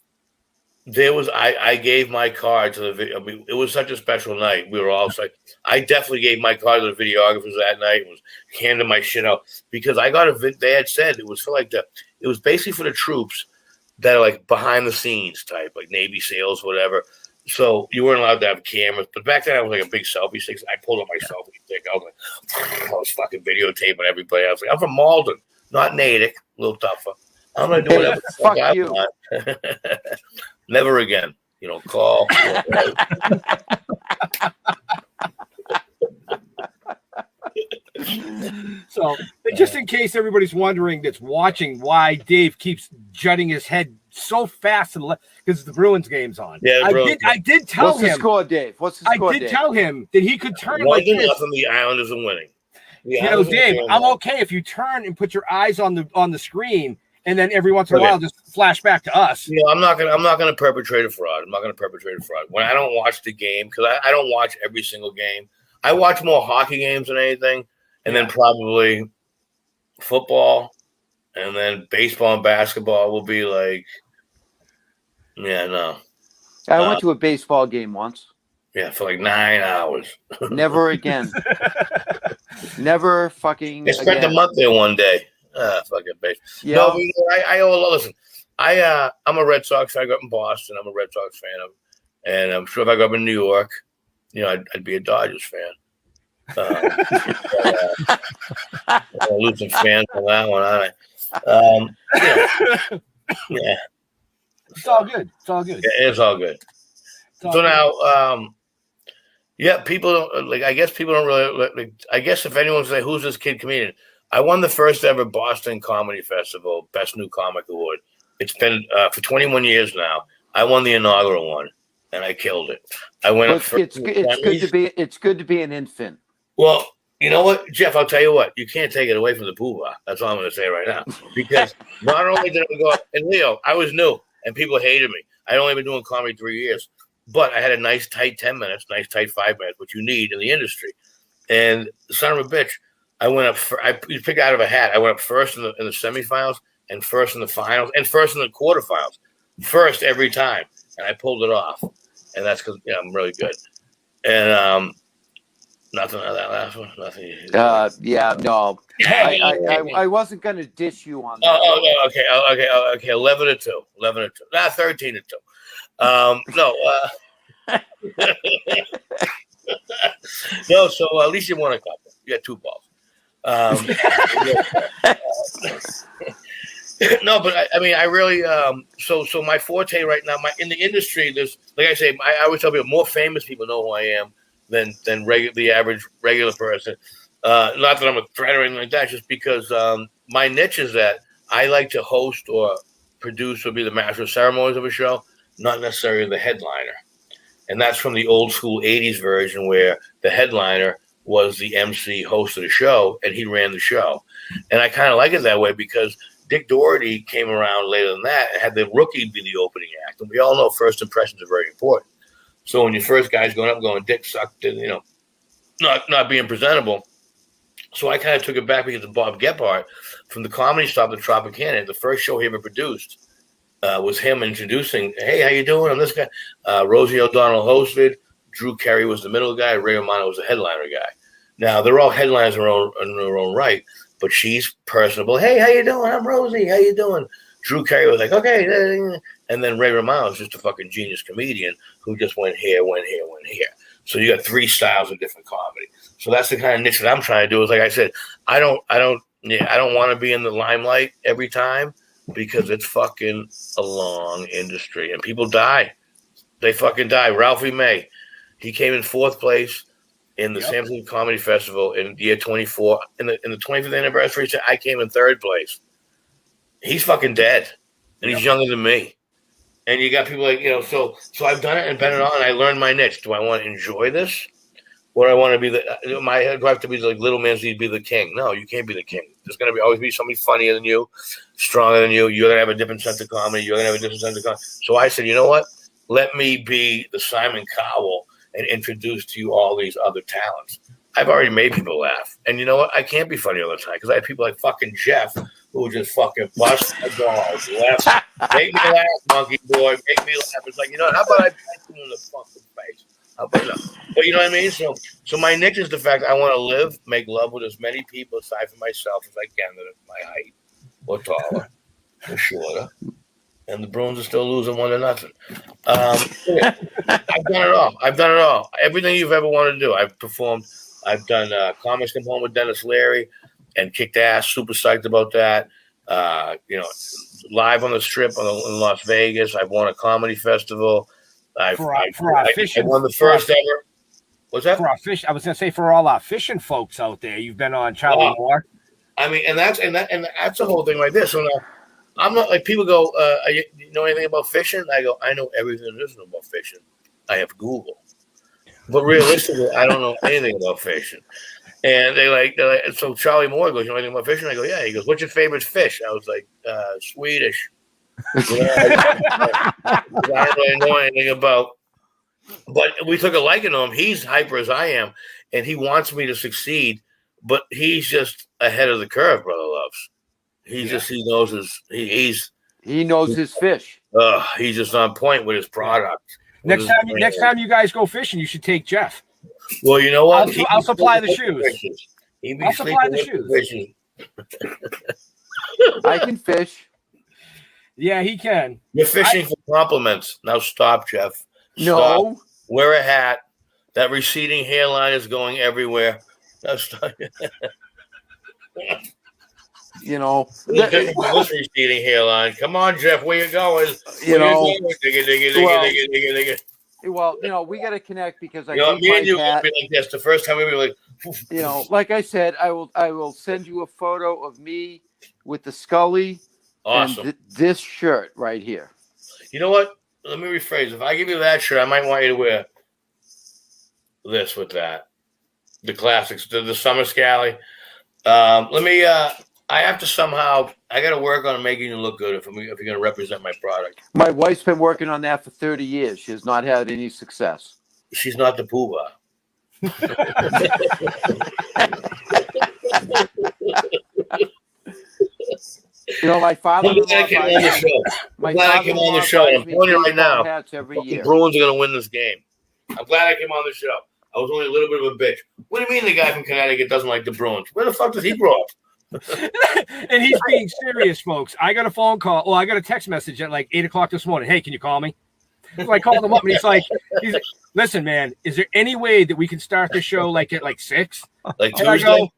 There was I gave my card to the video. I mean, it was such a special night. We were all like, I definitely gave my card to the videographers that night. And was handing my shit out because I got they had said it was for like it was basically for the troops that are like behind the scenes type, like Navy SEALs, whatever. So you weren't allowed to have cameras. But back then I was like a big selfie stick. I pulled up my selfie stick. I was fucking videotaping everybody. I was like, I'm from Malden, not Natick, a little tougher. I'm gonna do whatever. Fuck you. Never again. Call. So, just in case everybody's wondering that's watching why Dave keeps jutting his head so fast to the left, because the Bruins game's on. Yeah, I did tell What's him. the score, Dave? What's the score, I did Dave? tell him that he could turn like this. Nothing. The Islanders are winning. Dave, I'm okay if you turn and put your eyes on the screen. And then every once in a while, just flash back to us. I'm not gonna perpetrate a fraud. I'm not gonna perpetrate a fraud when I don't watch the game because I don't watch every single game. I watch more hockey games than anything, and then probably football, and then baseball and basketball will be like, no. I went to a baseball game once. Yeah, for like 9 hours. Never again. Never fucking. I spent a month there one day. Fucking base. Yeah. No, I owe a lot. Listen, I'm a Red Sox fan. I grew up in Boston. I'm a Red Sox fan. And I'm sure if I grew up in New York, I'd be a Dodgers fan. I'll lose some fans on that one, aren't I? Yeah. It's all good. It's all good. Yeah, it's all good. Now, people don't like. I guess people don't really. Like, I guess if anyone's like, "Who's this kid comedian?" I won the first ever Boston Comedy Festival Best New Comic Award. It's been for 21 years now. I won the inaugural one, and I killed it. I went up first. It's good to be an infant. Well, you know what, Jeff? I'll tell you what. You can't take it away from the poobah. That's all I'm going to say right now. Because not only did I go up, and Leo, I was new, and people hated me. I'd only been doing comedy 3 years, but I had a nice tight 10 minutes, nice tight 5 minutes, which you need in the industry. And son of a bitch. I went up. You pick out of a hat. I went up first in the semifinals, and first in the finals, and first in the quarterfinals. First every time, and I pulled it off. and that's because I'm really good. And nothing on that last one. Nothing. Yeah, no. I wasn't going to dish you on that. Okay. 11-2. 11-2. 13-2. No. No. So at least you won a couple. You got 2 balls. No, but I really. So my forte right now, in the industry, there's, like I say, I always tell people, more famous people know who I am than the average regular person. Not that I'm a threat or anything like that, just because my niche is that I like to host or produce or be the master of ceremonies of a show, not necessarily the headliner. And that's from the old school 80s version where the headliner was the MC host of the show and he ran the show. And I kind of like it that way because Dick Doherty came around later than that and had the rookie be the opening act. And we all know first impressions are very important. So when your first guy's going up going, Dick sucked, and, not being presentable. So I kind of took it back because of Bob Gephardt from the Comedy Stop to Tropicana. The first show he ever produced was him introducing, hey, how you doing? I'm this guy. Rosie O'Donnell hosted. Drew Carey was the middle guy. Ray Romano was the headliner guy. Now, they're all headliners in their own right, but she's personable. Hey, how you doing? I'm Rosie. How you doing? Drew Carey was like, okay. And then Ray Romano is just a fucking genius comedian who just went here. So you got 3 styles of different comedy. So that's the kind of niche that I'm trying to do. Is like I said, I don't want to be in the limelight every time because it's fucking a long industry and people die. They fucking die. Ralphie May, he came in 4th place in the San Francisco Comedy Festival in the year 24. In the 25th anniversary, I came in 3rd place. He's fucking dead, and he's younger than me. And you got people like, so I've done it and been it on, and I learned my niche. Do I want to enjoy this? Or I want to be do I have to be like little man so you'd be the king? No, you can't be the king. There's going to always be somebody funnier than you, stronger than you. You're going to have a different sense of comedy. You're going to have a different sense of comedy. So I said, you know what? Let me be the Simon Cowell and introduce to you all these other talents. I've already made people laugh. And you know what? I can't be funny all the time because I have people like fucking Jeff who just fucking bust my balls. Make me laugh, monkey boy. Make me laugh. It's like, how about I punch you in the fucking face? How about that? But you know what I mean? So my niche is the fact I want to live, make love with as many people aside from myself as I can that are my height or taller or shorter. And the Bruins are still losing 1-0. I've done it all. Everything you've ever wanted to do, I've performed. I've done Comics Come Home with Dennis Leary and kicked ass. Super psyched about that. Live on the Strip in Las Vegas. I've won a comedy festival. I won the first ever. What's that? I was going to say for all our fishing folks out there, you've been on Charlie Moore. And that's the whole thing right there. So now, I'm not like people go, you know anything about fishing? I go, I know everything there is about fishing. I have Google. But realistically, I don't know anything about fishing. And they're like, so Charlie Moore goes, you know anything about fishing? I go, yeah. He goes, what's your favorite fish? I was like, Swedish. I don't really know anything about. But we took a liking to him. He's hyper as I am, and he wants me to succeed. But he's just ahead of the curve, Brother Loves. He knows his fish. He's just on point with his product. Next time you guys go fishing, you should take Jeff. Well, you know what? I'll supply the shoes. I'll supply the shoes. I can fish. Yeah, he can. You're fishing for compliments. Now stop, Jeff. No. Stop. Wear a hat. That receding hairline is going everywhere. Now stop. This receding hairline. Come on, Jeff. Where you going? Well, we got to connect because me and you will be like this. The first time we were like, like I said, I will send you a photo of me with the Scully. Awesome. And this shirt right here. You know what? Let me rephrase. If I give you that shirt, I might want you to wear this with that. The classics, the summer scally. I have to somehow. I got to work on making you look good if you're going to represent my product. My wife's been working on that for 30 years. She has not had any success. She's not the poobah. You know, my father-in-law. I'm glad I came on the show. My I'm glad I came on the show. I'm telling you right now, the Bruins are going to win this game. I'm glad I came on the show. I was only a little bit of a bitch. What do you mean the guy from Connecticut doesn't like the Bruins? Where the fuck does he grow up? And he's being serious, folks. I got a phone call. Well, I got a text message at like 8 o'clock this morning. Hey, can you call me? So I called him up, and he's like, listen, man, is there any way that we can start the show like at like 6? Like Tuesday?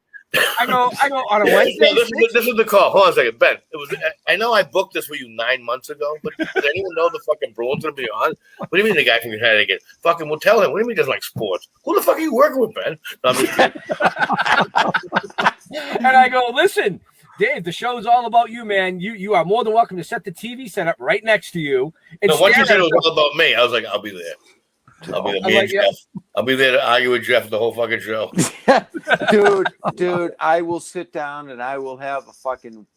I go on a Wednesday. No, this is the call. Hold on a second, Ben. It was. I know I booked this for you 9 months ago, but does anyone know the fucking Bruins gonna be on? What do you mean the guy from Connecticut? Fucking, we'll tell him. What do you mean he doesn't like sports? Who the fuck are you working with, Ben? No, I'm just kidding. And I go, listen, Dave, the show's all about you, man. You are more than welcome to set the TV set up right next to you. And no, once you said it was all about me, I was like, I'll be there. I'll be there. Me and Jeff. I'll be there to argue with Jeff the whole fucking show. Dude, I will sit down and I will have a fucking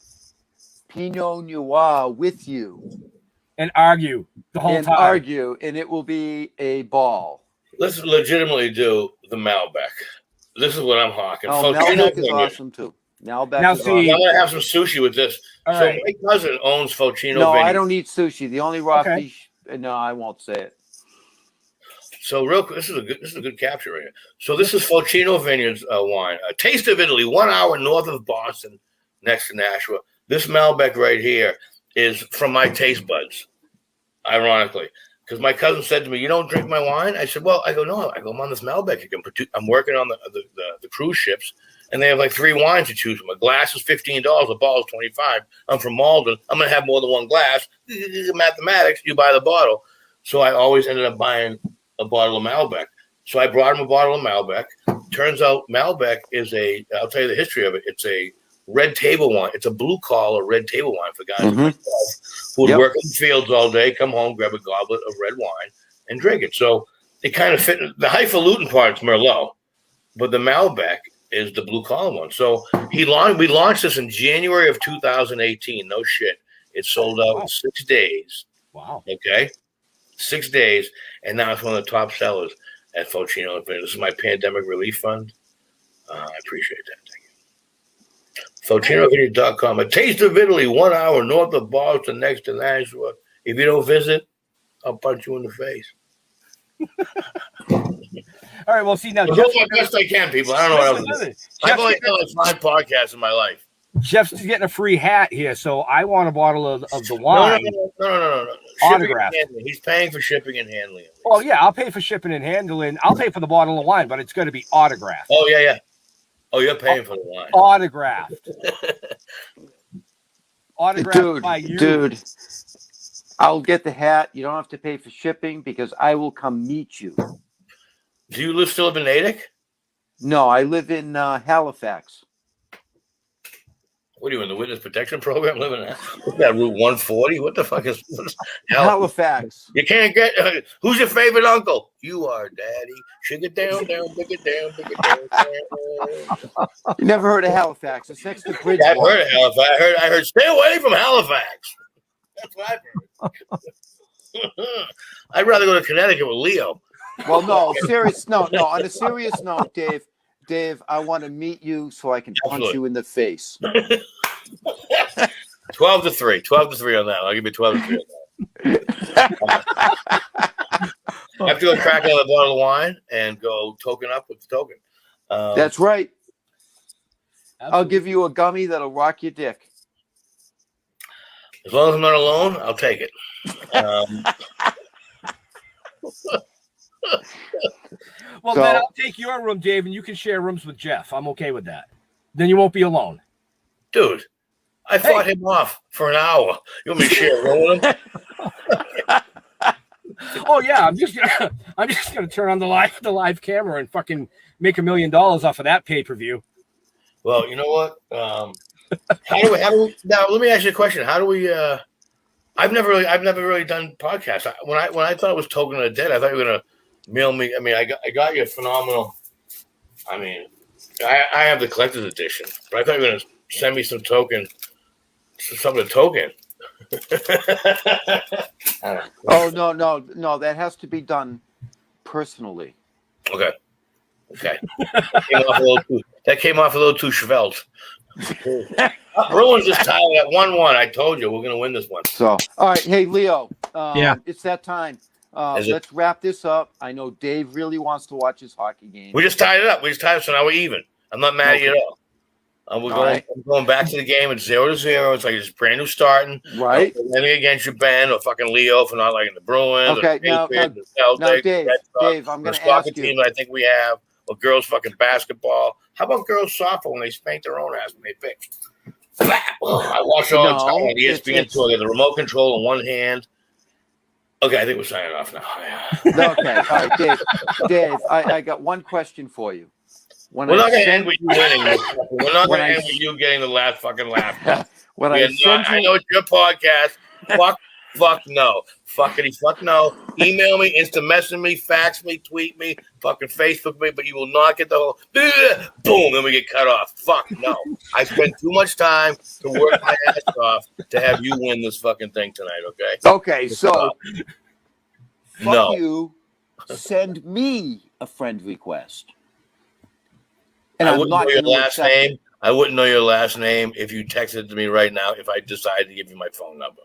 Pinot Noir with you. And argue the whole time. And it will be a ball. Let's legitimately do the Malbec. This is what I'm hawking. Oh, Malbec is awesome, too. Malbec is awesome. I'm going to have some sushi with this. All so right. my cousin owns Focino No, Vineyard. I don't eat sushi. The only raw fish... No, I won't say it. So real quick, this is a good capture right here. So this is Focino Vineyards wine, a taste of Italy, 1 hour north of Boston, next to Nashua. This Malbec right here is from my taste buds, ironically, because my cousin said to me, "You don't drink my wine?" I said, "Well, no. I'm on this Malbec. I'm working on the cruise ships, and they have like 3 wines to choose from. A glass is $15, a bottle is $25. I'm from Malden. I'm gonna have more than one glass. Mathematics. You buy the bottle." So I always ended up buying a bottle of Malbec. So I brought him a bottle of Malbec. Turns out Malbec is I'll tell you the history of it. It's a red table wine. It's a blue collar red table wine for guys like myself who would work in the fields all day, come home, grab a goblet of red wine and drink it. So it kind of fit. The highfalutin part's Merlot, but the Malbec is the blue collar one. So we launched this in January of 2018. No shit. It sold out in 6 days. Wow. Okay. 6 days, and now it's one of the top sellers at Focino. This is my pandemic relief fund. I appreciate that. Thank you. FocinoVineyard.com. A taste of Italy, 1 hour north of Boston, next to Nashua. If you don't visit, I'll punch you in the face. All right, well, see now. I'll do my best I can, people. I don't know what else. I've only done like 5 podcasts in my life. Jeff's getting a free hat here, so I want a bottle of the wine. No. Autograph. He's paying for shipping and handling. Oh, yeah, I'll pay for shipping and handling. I'll pay for the bottle of wine, but it's going to be autographed. Oh, yeah. Oh, you're paying for the wine. Autographed. Autographed by you. Dude, I'll get the hat. You don't have to pay for shipping because I will come meet you. Do you still live in Natick? No, I live in Halifax. What are you in the witness protection program living at? What's that, Route 140? What the fuck is Halifax? You can't get. Who's your favorite uncle? You are, Daddy. Shake it down, big it down. You never heard of Halifax? It's next to Bridgewater. Yeah, I've heard of Halifax. I heard. Stay away from Halifax. That's what I've heard. I'd rather go to Connecticut with Leo. Well, no. On a serious note, Dave, I want to meet you so I can punch you in the face. 12-3. 12-3 on that. I'll give you 12-3 on that. I have to go crack another bottle of wine and go token up with the token. That's right. Absolutely. I'll give you a gummy that'll rock your dick. As long as I'm not alone, I'll take it. Well, then I'll take your room, Dave, and you can share rooms with Jeff. I'm okay with that. Then you won't be alone. Dude, I fought him off for an hour. You want me to share a room with him? Oh yeah, I'm just gonna turn on the live camera and fucking make $1 million off of that pay-per-view. Well, you know what? How do we now? Let me ask you a question. How do we? I've never really done podcasts. When I thought it was Token of the Dead, I thought you were gonna mail me. I mean, I got you a phenomenal. I mean, I have the collector's edition, but I thought you were gonna send me some token, something to token. Oh no! That has to be done personally. Okay. That came off a little too svelte. Bruins just tied it at 1-1. I told you we're going to win this one. So, all right. Hey, Leo. Yeah. It's that time. Is it? Let's wrap this up. I know Dave really wants to watch his hockey game. We just tied it up. So now we're even. I'm not mad at you at all. I'm going back to the game. It's 0-0. It's like it's brand new starting. Right. Anything against you, Ben, or fucking Leo for not liking the Bruins. Okay. Now, Dave, I'm going to ask you. Team I think we have, or girls fucking basketball. How about girls softball when they spank their own ass when they pitch? I watch all the time on ESPN tour. They have the remote control in one hand. Okay, I think we're signing off now. Okay. All right, Dave, I got one question for you. We're not going to end with you winning. We're not going to end with you getting the last fucking laugh. I know it's your podcast. Fuck no. Fuckity fuck no. Email me, instant message me, fax me, tweet me, fucking Facebook me, but you will not get the whole boom, and we get cut off. Fuck no. I spent too much time to work my ass off to have you win this fucking thing tonight, okay? Okay, so fuck you. Send me a friend request. And I wouldn't know your last name. I wouldn't know your last name if you texted it to me right now if I decided to give you my phone number.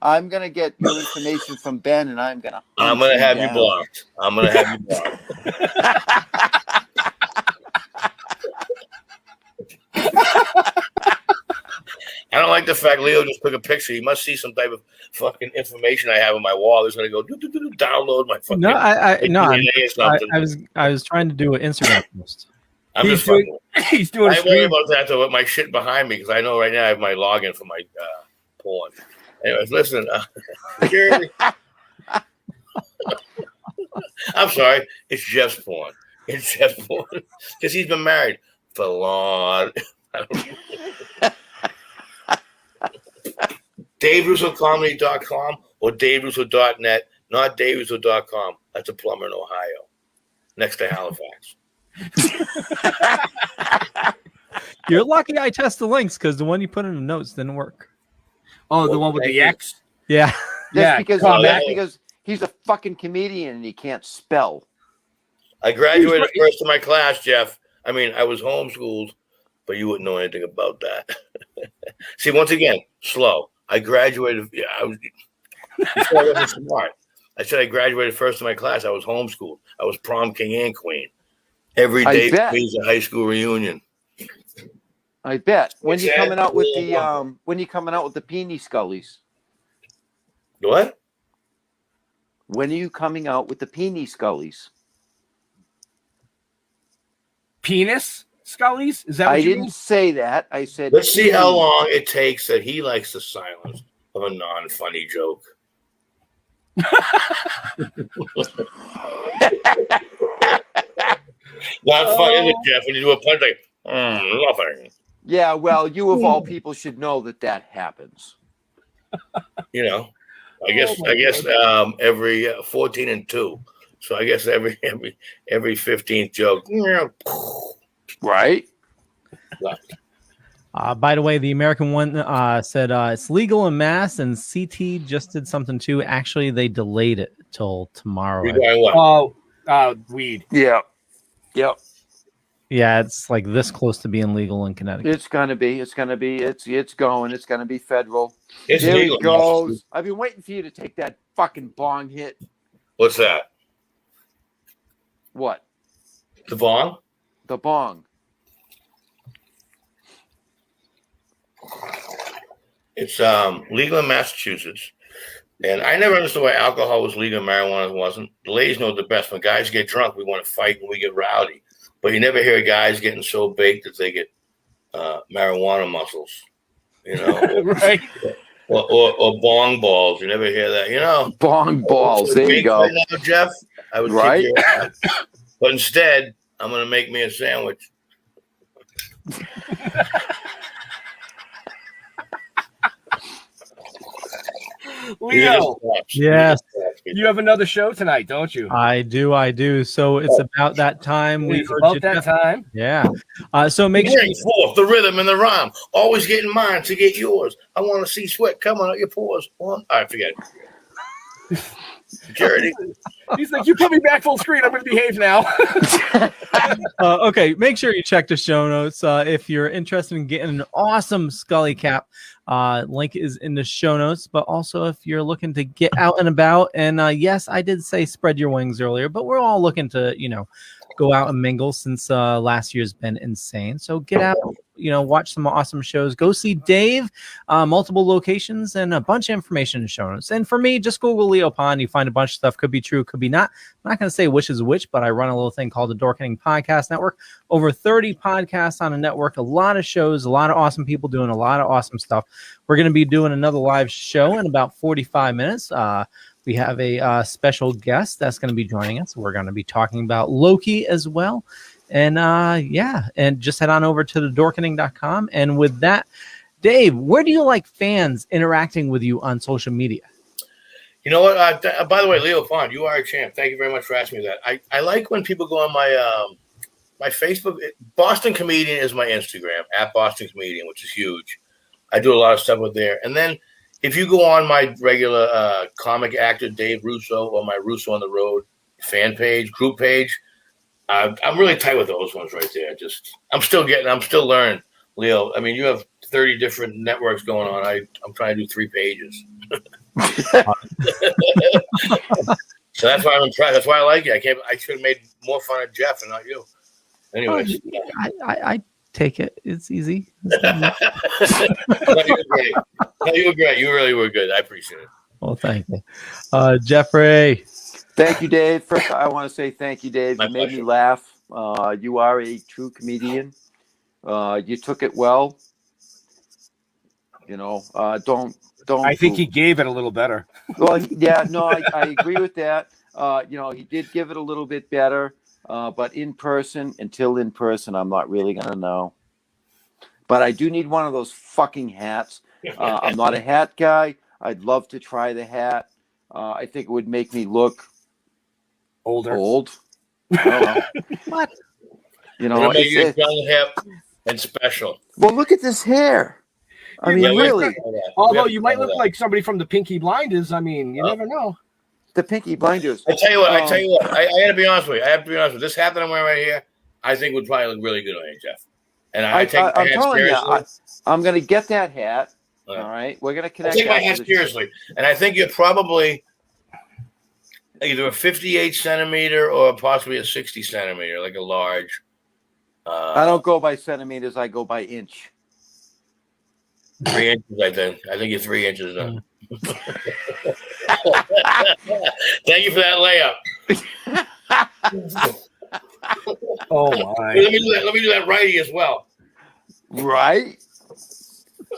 I'm going to get your information from Ben, and I'm going to have you blocked. I'm going to have you blocked. I don't like the fact Leo just took a picture. He must see some type of fucking information I have on my wall. He's going to go download my fucking. I was trying to do an Instagram post. He's doing. I worry about that though with my shit behind me because I know right now I have my login for my porn. Anyways, listen. I'm sorry. It's Jeff's porn. It's Jeff's porn because he's been married for long. DaveRussoComedy.com or DaveRusso.net, not DaveRusso.com. That's a plumber in Ohio, next to Halifax. You're lucky I test the links because the one you put in the notes didn't work. Oh, the one with the X? Yeah. That's because he's a fucking comedian and he can't spell. I graduated first in my class, Jeff. I mean, I was homeschooled, but you wouldn't know anything about that. See, once again, slow. I graduated. Yeah, I wasn't smart. I said I graduated first in my class. I was homeschooled. I was prom king and queen. Every day was a high school reunion. I bet. When you coming out with the Peony Scullies? What? When are you coming out with the Peony Scullies? Penis Scullies? Is that what I you didn't mean? say that. I said let's see how long it takes that he likes the silence of a non-funny joke. Not funny, is it, Jeff? When you do a punch like nothing. Yeah, well, you of all people should know that happens. You know, I guess every 14 and 2. So I guess every 15th joke. Right. By the way, the American one said it's legal in Mass, and CT just did something too. Actually, they delayed it till tomorrow. Weed. Yeah. Yep. Yeah, it's like this close to being legal in Connecticut. It's gonna be. It's gonna be federal. It's there legal. It goes. I've been waiting for you to take that fucking bong hit. What's that? What? The bong? The bong. It's legal in Massachusetts. And I never understood why alcohol was legal and marijuana wasn't. The ladies know the best. When guys get drunk, we want to fight and we get rowdy. But you never hear guys getting so baked that they get marijuana muscles, you know, right? Or bong balls. You never hear that, you know. Bong balls. There you go, right now, Jeff. I would right. kick your ass. But instead, I'm going to make me a sandwich. Leo, yes, you have another show tonight, don't you? I do. So it's about that time. It's about that time. Yeah. So make sure forth the rhythm and the rhyme. Always getting mine to get yours. I want to see sweat coming out your pores. Well, I forget. Security. He's like, you put me back full screen. I'm going to behave now. Okay, make sure you check the show notes if you're interested in getting an awesome Scully cap. Link is in the show notes, but also if you're looking to get out and about, and yes, I did say spread your wings earlier, but we're all looking to, go out and mingle since last year's been insane. So get out, watch some awesome shows. Go see Dave, multiple locations, and a bunch of information in the show notes. And for me, just Google Leo Pond. You find a bunch of stuff. Could be true, could be not. I'm not going to say which is which, but I run a little thing called the Dorkening Podcast Network. Over 30 podcasts on a network, a lot of shows, a lot of awesome people doing a lot of awesome stuff. We're going to be doing another live show in about 45 minutes. We have a special guest that's going to be joining us. We're going to be talking about Loki as well. And and just head on over to the dorkening.com. And with that, Dave, where do you like fans interacting with you on social media? You know what? By the way, Leo Pond, you are a champ. Thank you very much for asking me that. I like when people go on my Facebook. Boston Comedian is my Instagram, at Boston Comedian, which is huge. I do a lot of stuff with there. And then if you go on my regular comic actor, Dave Russo, or my Russo on the Road fan page, group page, I'm really tight with those ones right there. I'm still learning, Leo. I mean, you have 30 different networks going on. I'm trying to do 3 pages. So that's why I'm impressed. That's why I like it. I should have made more fun of Jeff and not you. Anyways. I take it. It's easy. No, you were great. No, you were great. You really were good. I appreciate it. Well, thank you. Jeffrey. Thank you, Dave. First, I want to say thank you, Dave. My You made pleasure. me laugh. You are a true comedian. You took it well. Don't. I think he gave it a little better. Well, yeah, no, I agree with that. He did give it a little bit better. But until in person, I'm not really going to know. But I do need one of those fucking hats. I'm not a hat guy. I'd love to try the hat. I think it would make me look Old. I don't know. What? It'll make you young, hip, and special. Well, look at this hair. I mean, really. Although you might look like somebody from the Pinky Blinders. I mean, you never know. The Pinky Blinders. I tell you what. I got to be honest with you. I have to be honest with you. This hat that I'm wearing right here, I think would probably look really good on you, Jeff. And I take my hat seriously. I'm going to get that hat. All right. We're going to connect. I take my hat seriously. And I think you're probably either a 58 centimeter or possibly a 60 centimeter, like a large. I don't go by centimeters. I go by inch. 3 inches, I think. I think you're 3 inches then. Thank you for that layup. Oh my! Let me do that righty as well. Right? You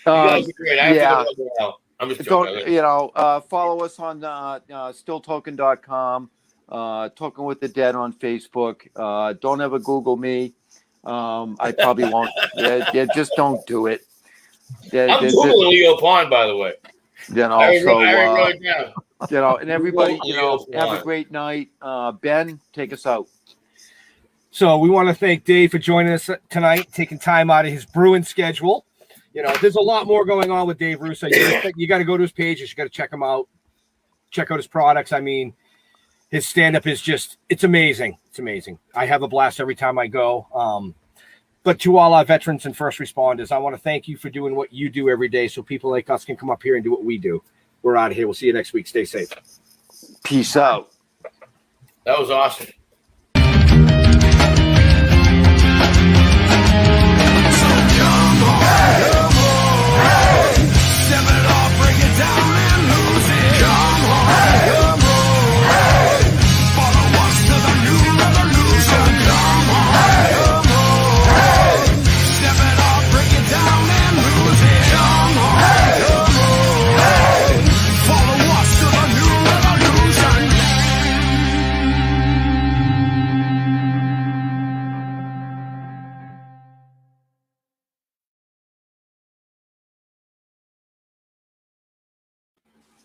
guys are great. I have to go now. I'm just joking. Follow us on stilltoken.com, Token with the Dead on Facebook. Don't ever Google me. I probably won't. Just don't do it. I'm Googling Leo Pond, by the way. I wrote it down. And everybody, have a great night. Ben, take us out. So we want to thank Dave for joining us tonight, taking time out of his brewing schedule. There's a lot more going on with Dave Russo. You got to go to his page. You got to check him out. Check out his products. I mean, his stand-up is it's amazing. It's amazing. I have a blast every time I go. But to all our veterans and first responders, I want to thank you for doing what you do every day so people like us can come up here and do what we do. We're out of here. We'll see you next week. Stay safe. Peace out. That was awesome.